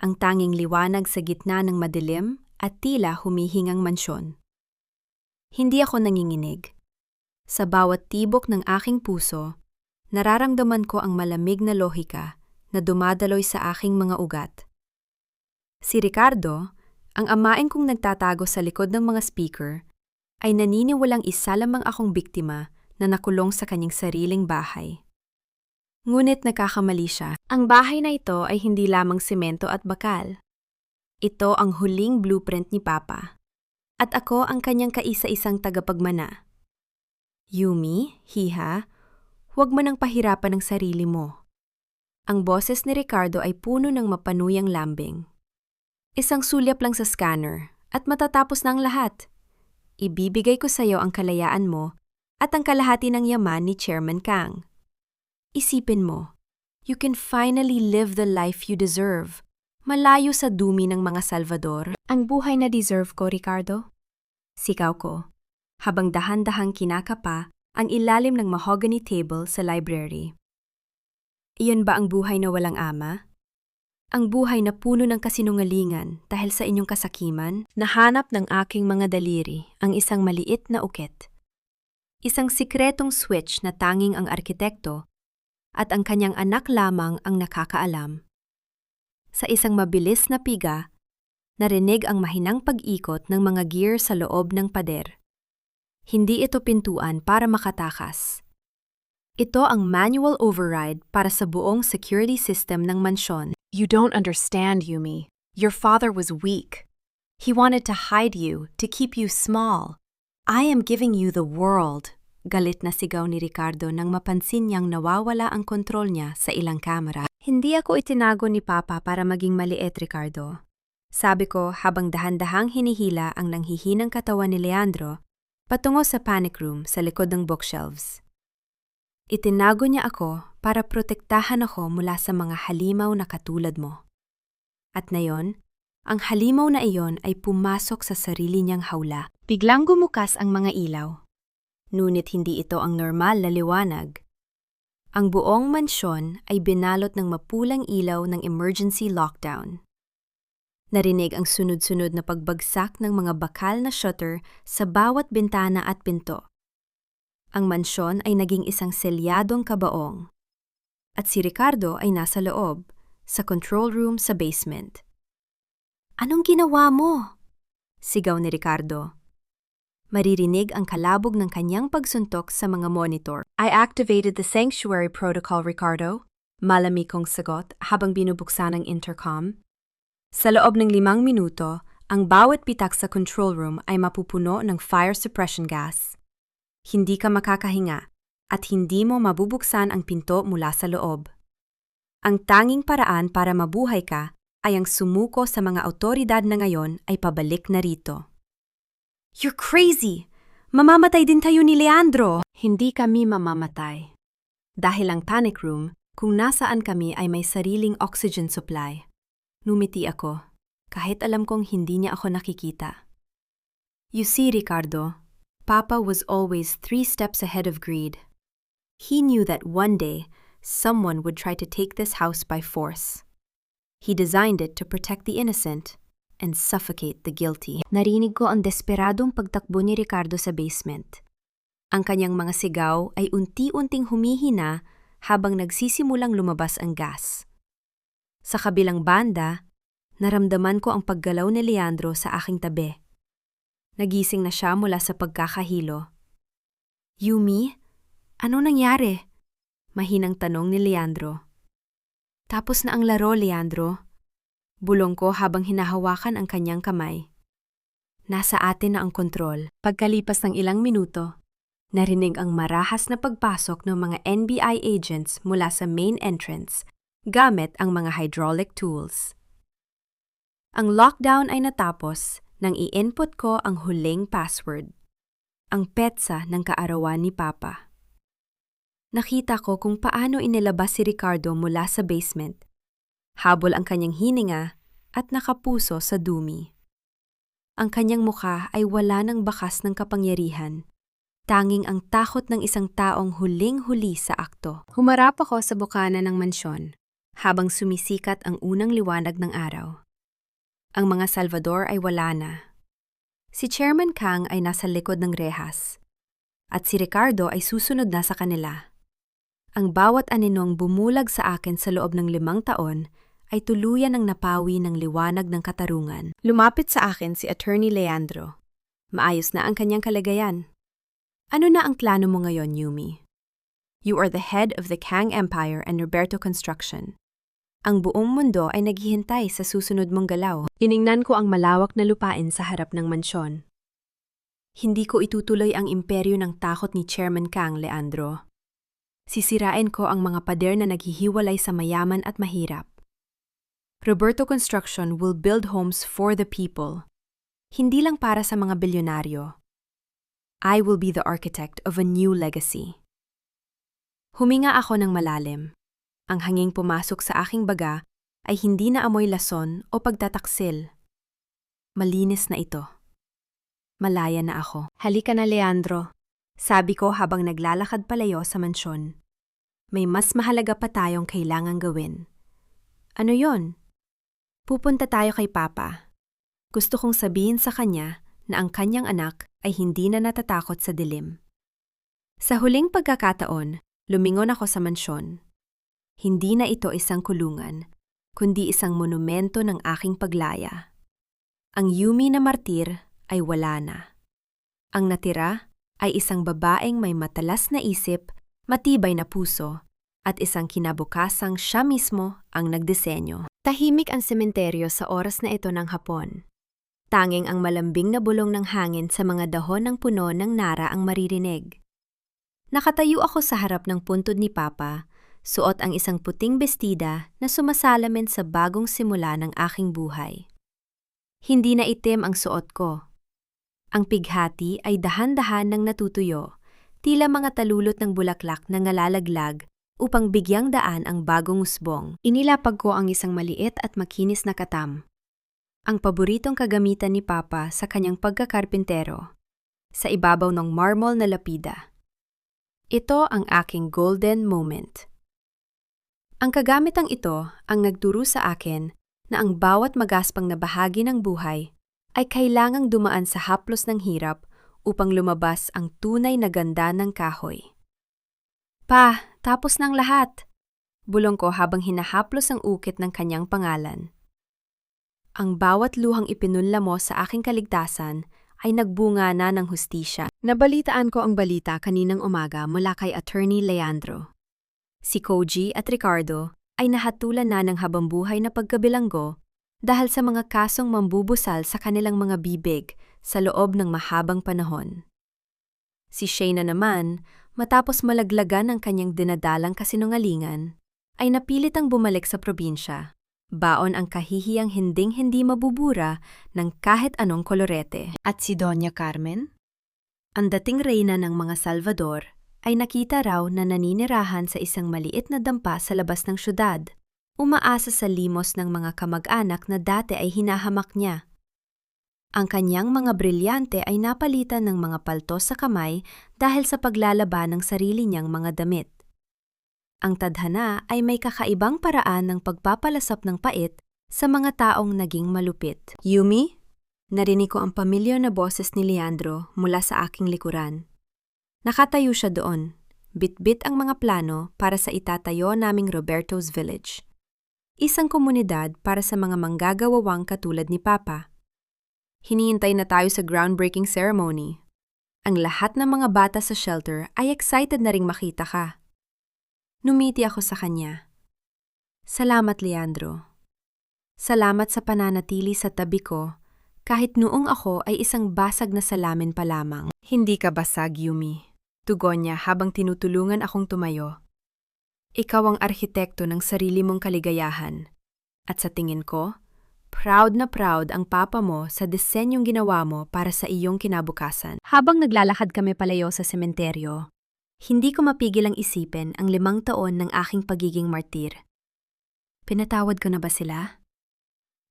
Ang tanging liwanag sa gitna ng madilim at tila humihingang mansyon. Hindi ako nanginginig. Sa bawat tibok ng aking puso, nararamdaman ko ang malamig na lohika na dumadaloy sa aking mga ugat. Si Ricardo, Ang amain kong nagtatago sa likod ng mga speaker ay naniniwalang isa lamang akong biktima na nakulong sa kanyang sariling bahay. Ngunit nagkakamali siya. Ang bahay na ito ay hindi lamang semento at bakal. Ito ang huling blueprint ni Papa. At ako ang kanyang kaisa-isang tagapagmana. Yumi, Hiha, huwag mo nang pahirapan ang sarili mo. Ang boses ni Ricardo ay puno ng mapanuyang lambing. Isang sulyap lang sa scanner at matatapos na ang lahat. Ibibigay ko sa iyo ang kalayaan mo at ang kalahati ng yaman ni Chairman Kang. Isipin mo, you can finally live the life you deserve. Malayo sa dumi ng mga Salvador. Ang buhay na deserve ko, Ricardo? Sigaw ko, habang dahan-dahang kinakapa ang ilalim ng mahogany table sa library. Iyon ba ang buhay na walang ama? Ang buhay na puno ng kasinungalingan dahil sa inyong kasakiman? Nahanap ng aking mga daliri ang isang maliit na uket. Isang sikretong switch na tanging ang arkitekto at ang kanyang anak lamang ang nakakaalam. Sa isang mabilis na piga, narinig ang mahinang pag-ikot ng mga gear sa loob ng pader. Hindi ito pintuan para makatakas. Ito ang manual override para sa buong security system ng mansyon. You don't understand, Yumi. Your father was weak. He wanted to hide you, to keep you small. I am giving you the world. Galit na sigaw ni Ricardo nang mapansin niyang nawawala ang kontrol niya sa ilang kamera. Hindi ako itinago ni Papa para maging maliit, Ricardo. Sabi ko habang dahan-dahang hinihila ang nanghihinang katawan ni Leandro patungo sa panic room sa likod ng bookshelves. Itinago niya ako para protektahan ako mula sa mga halimaw na katulad mo. At ngayon, ang halimaw na iyon ay pumasok sa sarili niyang hawla. Biglang gumukas ang mga ilaw. Ngunit hindi ito ang normal na liwanag. Ang buong mansyon ay binalot ng mapulang ilaw ng emergency lockdown. Narinig ang sunod-sunod na pagbagsak ng mga bakal na shutter sa bawat bintana at pinto. Ang mansyon ay naging isang selyadong kabaong. At si Ricardo ay nasa loob, sa control room sa basement. Anong ginawa mo? Sigaw ni Ricardo. Maririnig ang kalabog ng kanyang pagsuntok sa mga monitor. I activated the sanctuary protocol, Ricardo. Malamig kong sagot habang binubuksan ang intercom. Sa loob ng 5 minuto, ang bawat pitak sa control room ay mapupuno ng fire suppression gas. Hindi ka makakahinga at hindi mo mabubuksan ang pinto mula sa loob. Ang tanging paraan para mabuhay ka ay ang sumuko sa mga awtoridad na ngayon ay pabalik na rito. You're crazy! Mamamatay din tayo ni Leandro! Hindi kami mamamatay. Dahil ang panic room, kung nasaan kami ay may sariling oxygen supply. Numiti ako, kahit alam kong hindi niya ako nakikita. You see, Ricardo, Papa was always 3 steps ahead of greed. He knew that one day, someone would try to take this house by force. He designed it to protect the innocent and suffocate the guilty. Narinig ko ang desperadong pagtakbo ni Ricardo sa basement. Ang kanyang mga sigaw ay unti-unting humihina habang nagsisimulang lumabas ang gas. Sa kabilang banda, naramdaman ko ang paggalaw ni Leandro sa aking tabi. Nagising na siya mula sa pagkakahilo. Yumi, ano nangyari? Mahinang tanong ni Leandro. Tapos na ang laro, Leandro. Bulong ko habang hinahawakan ang kanyang kamay. Nasa atin na ang kontrol. Pagkalipas ng ilang minuto, narinig ang marahas na pagpasok ng mga NBI agents mula sa main entrance gamit ang mga hydraulic tools. Ang lockdown ay natapos nang i-input ko ang huling password, ang petsa ng kaarawan ni Papa. Nakita ko kung paano inilabas si Ricardo mula sa basement. Habol ang kanyang hininga at nakapuso sa dumi. Ang kanyang mukha ay wala ng bakas ng kapangyarihan, tanging ang takot ng isang taong huling-huli sa akto. Humarap ako sa bukana ng mansyon, habang sumisikat ang unang liwanag ng araw. Ang mga Salvador ay wala na. Si Chairman Kang ay nasa likod ng rehas, at si Ricardo ay susunod na sa kanila. Ang bawat aninong bumulag sa akin sa loob ng 5 taon ay tuluyan ang napawi ng liwanag ng katarungan. Lumapit sa akin si Attorney Leandro. Maayos na ang kanyang kalagayan. Ano na ang plano mo ngayon, Yumi? You are the head of the Kang Empire and Roberto Construction. Ang buong mundo ay naghihintay sa susunod mong galaw. Tiningnan ko ang malawak na lupain sa harap ng mansyon. Hindi ko itutuloy ang imperyo ng takot ni Chairman Kang, Leandro. Sisirain ko ang mga pader na naghihiwalay sa mayaman at mahirap. Roberto Construction will build homes for the people, hindi lang para sa mga bilyonaryo. I will be the architect of a new legacy. Huminga ako ng malalim. Ang hanging pumasok sa aking baga ay hindi na amoy lason o pagtataksil. Malinis na ito. Malaya na ako. Halika na, Leandro. Sabi ko habang naglalakad palayo sa mansyon. May mas mahalaga pa tayong kailangang gawin. Ano yon? Pupunta tayo kay Papa. Gusto kong sabihin sa kanya na ang kanyang anak ay hindi na natatakot sa dilim. Sa huling pagkakataon, lumingon ako sa mansyon. Hindi na ito isang kulungan, kundi isang monumento ng aking paglaya. Ang Yumi na martir ay wala na. Ang natira ay isang babaeng may matalas na isip, matibay na puso, at isang kinabukasang siya mismo ang nagdisenyo. Tahimik ang sementeryo sa oras na ito ng hapon. Tanging ang malambing na bulong ng hangin sa mga dahon ng puno ng nara ang maririnig. Nakatayo ako sa harap ng puntod ni Papa, suot ang isang puting bestida na sumasalamin sa bagong simula ng aking buhay. Hindi na itim ang suot ko. Ang pighati ay dahan-dahan nang natutuyo, tila mga talulot ng bulaklak na nalalaglag upang bigyang daan ang bagong usbong. Inilapag ko ang isang maliit at makinis na katam. Ang paboritong kagamitan ni Papa sa kanyang pagkakarpintero, sa ibabaw ng marmol na lapida. Ito ang aking golden moment. Ang kagamitang ito ang nagturo sa akin na ang bawat magaspang na bahagi ng buhay ay kailangang dumaan sa haplos ng hirap upang lumabas ang tunay na ganda ng kahoy. Pa, tapos ng lahat! Bulong ko habang hinahaplos ang ukit ng kanyang pangalan. Ang bawat luhang ipinunla mo sa aking kaligtasan ay nagbunga na ng hustisya. Nabalitaan ko ang balita kaninang umaga mula kay Attorney Leandro. Si Koji at Ricardo ay nahatulan na ng habambuhay na pagkabilanggo dahil sa mga kasong mambubusal sa kanilang mga bibig sa loob ng mahabang panahon. Si Shayna naman, matapos malaglagan ng kanyang dinadalang kasinungalingan, ay napilitang bumalik sa probinsya. Baon ang kahihiyang hinding-hindi mabubura ng kahit anong kolorete. At si Doña Carmen? Ang dating reyna ng mga Salvador ay nakita raw na naninirahan sa isang maliit na dampa sa labas ng syudad, umaasa sa limos ng mga kamag-anak na dati ay hinahamak niya. Ang kanyang mga brilyante ay napalitan ng mga paltos sa kamay dahil sa paglalaban ng sarili niyang mga damit. Ang tadhana ay may kakaibang paraan ng pagpapalasap ng pait sa mga taong naging malupit. Yumi, narinig ko ang pamilyar na boses ni Leandro mula sa aking likuran. Nakatayo siya doon, bit-bit ang mga plano para sa itatayo naming Roberto's Village. Isang komunidad para sa mga manggagawawang katulad ni Papa. Hinihintay na tayo sa groundbreaking ceremony. Ang lahat ng mga bata sa shelter ay excited na ring makita ka. Numiti ako sa kanya. Salamat, Leandro. Salamat sa pananatili sa tabi ko kahit noong ako ay isang basag na salamin pa lamang. Hindi ka basag, Yumi. Tugon niya habang tinutulungan akong tumayo. Ikaw ang arkitekto ng sarili mong kaligayahan. At sa tingin ko, proud na proud ang papa mo sa disenyong ginawa mo para sa iyong kinabukasan. Habang naglalakad kami palayo sa sementeryo, hindi ko mapigil ang isipin ang 5 taon ng aking pagiging martir. Pinatawad ko na ba sila?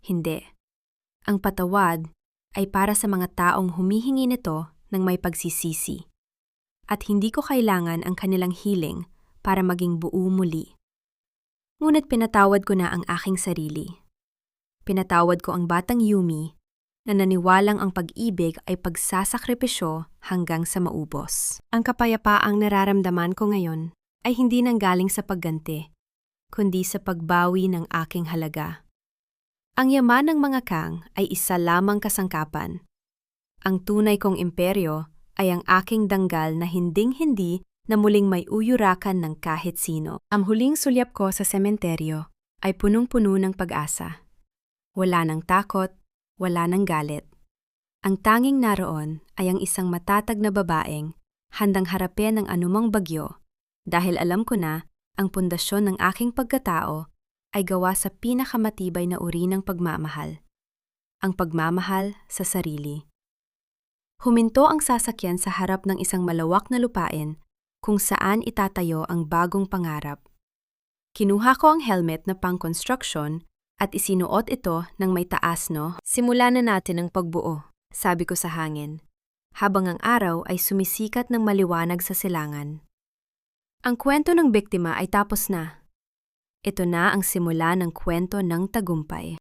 Hindi. Ang patawad ay para sa mga taong humihingi nito ng may pagsisisi. At hindi ko kailangan ang kanilang healing para maging buo muli. Ngunit pinatawad ko na ang aking sarili. Pinatawad ko ang batang Yumi na naniwalang ang pag-ibig ay pagsasakripisyo hanggang sa maubos. Ang kapayapaang nararamdaman ko ngayon ay hindi nanggaling sa pagganti, kundi sa pagbawi ng aking halaga. Ang yaman ng mga kang ay isa lamang kasangkapan. Ang tunay kong imperyo ay ang aking danggal na hinding-hindi na muling may uyurakan ng kahit sino. Ang huling sulyap ko sa sementeryo ay punong-puno ng pag-asa. Wala ng takot, wala ng galit. Ang tanging naroon ay ang isang matatag na babaeng handang harapin ang anumang bagyo dahil alam ko na ang pundasyon ng aking pagkatao ay gawa sa pinakamatibay na uri ng pagmamahal. Ang pagmamahal sa sarili. Huminto ang sasakyan sa harap ng isang malawak na lupain kung saan itatayo ang bagong pangarap. Kinuha ko ang helmet na pang-construction at isinuot ito ng may taas no. Simulan na natin ang pagbuo, sabi ko sa hangin, habang ang araw ay sumisikat ng maliwanag sa silangan. Ang kwento ng biktima ay tapos na. Ito na ang simula ng kwento ng tagumpay.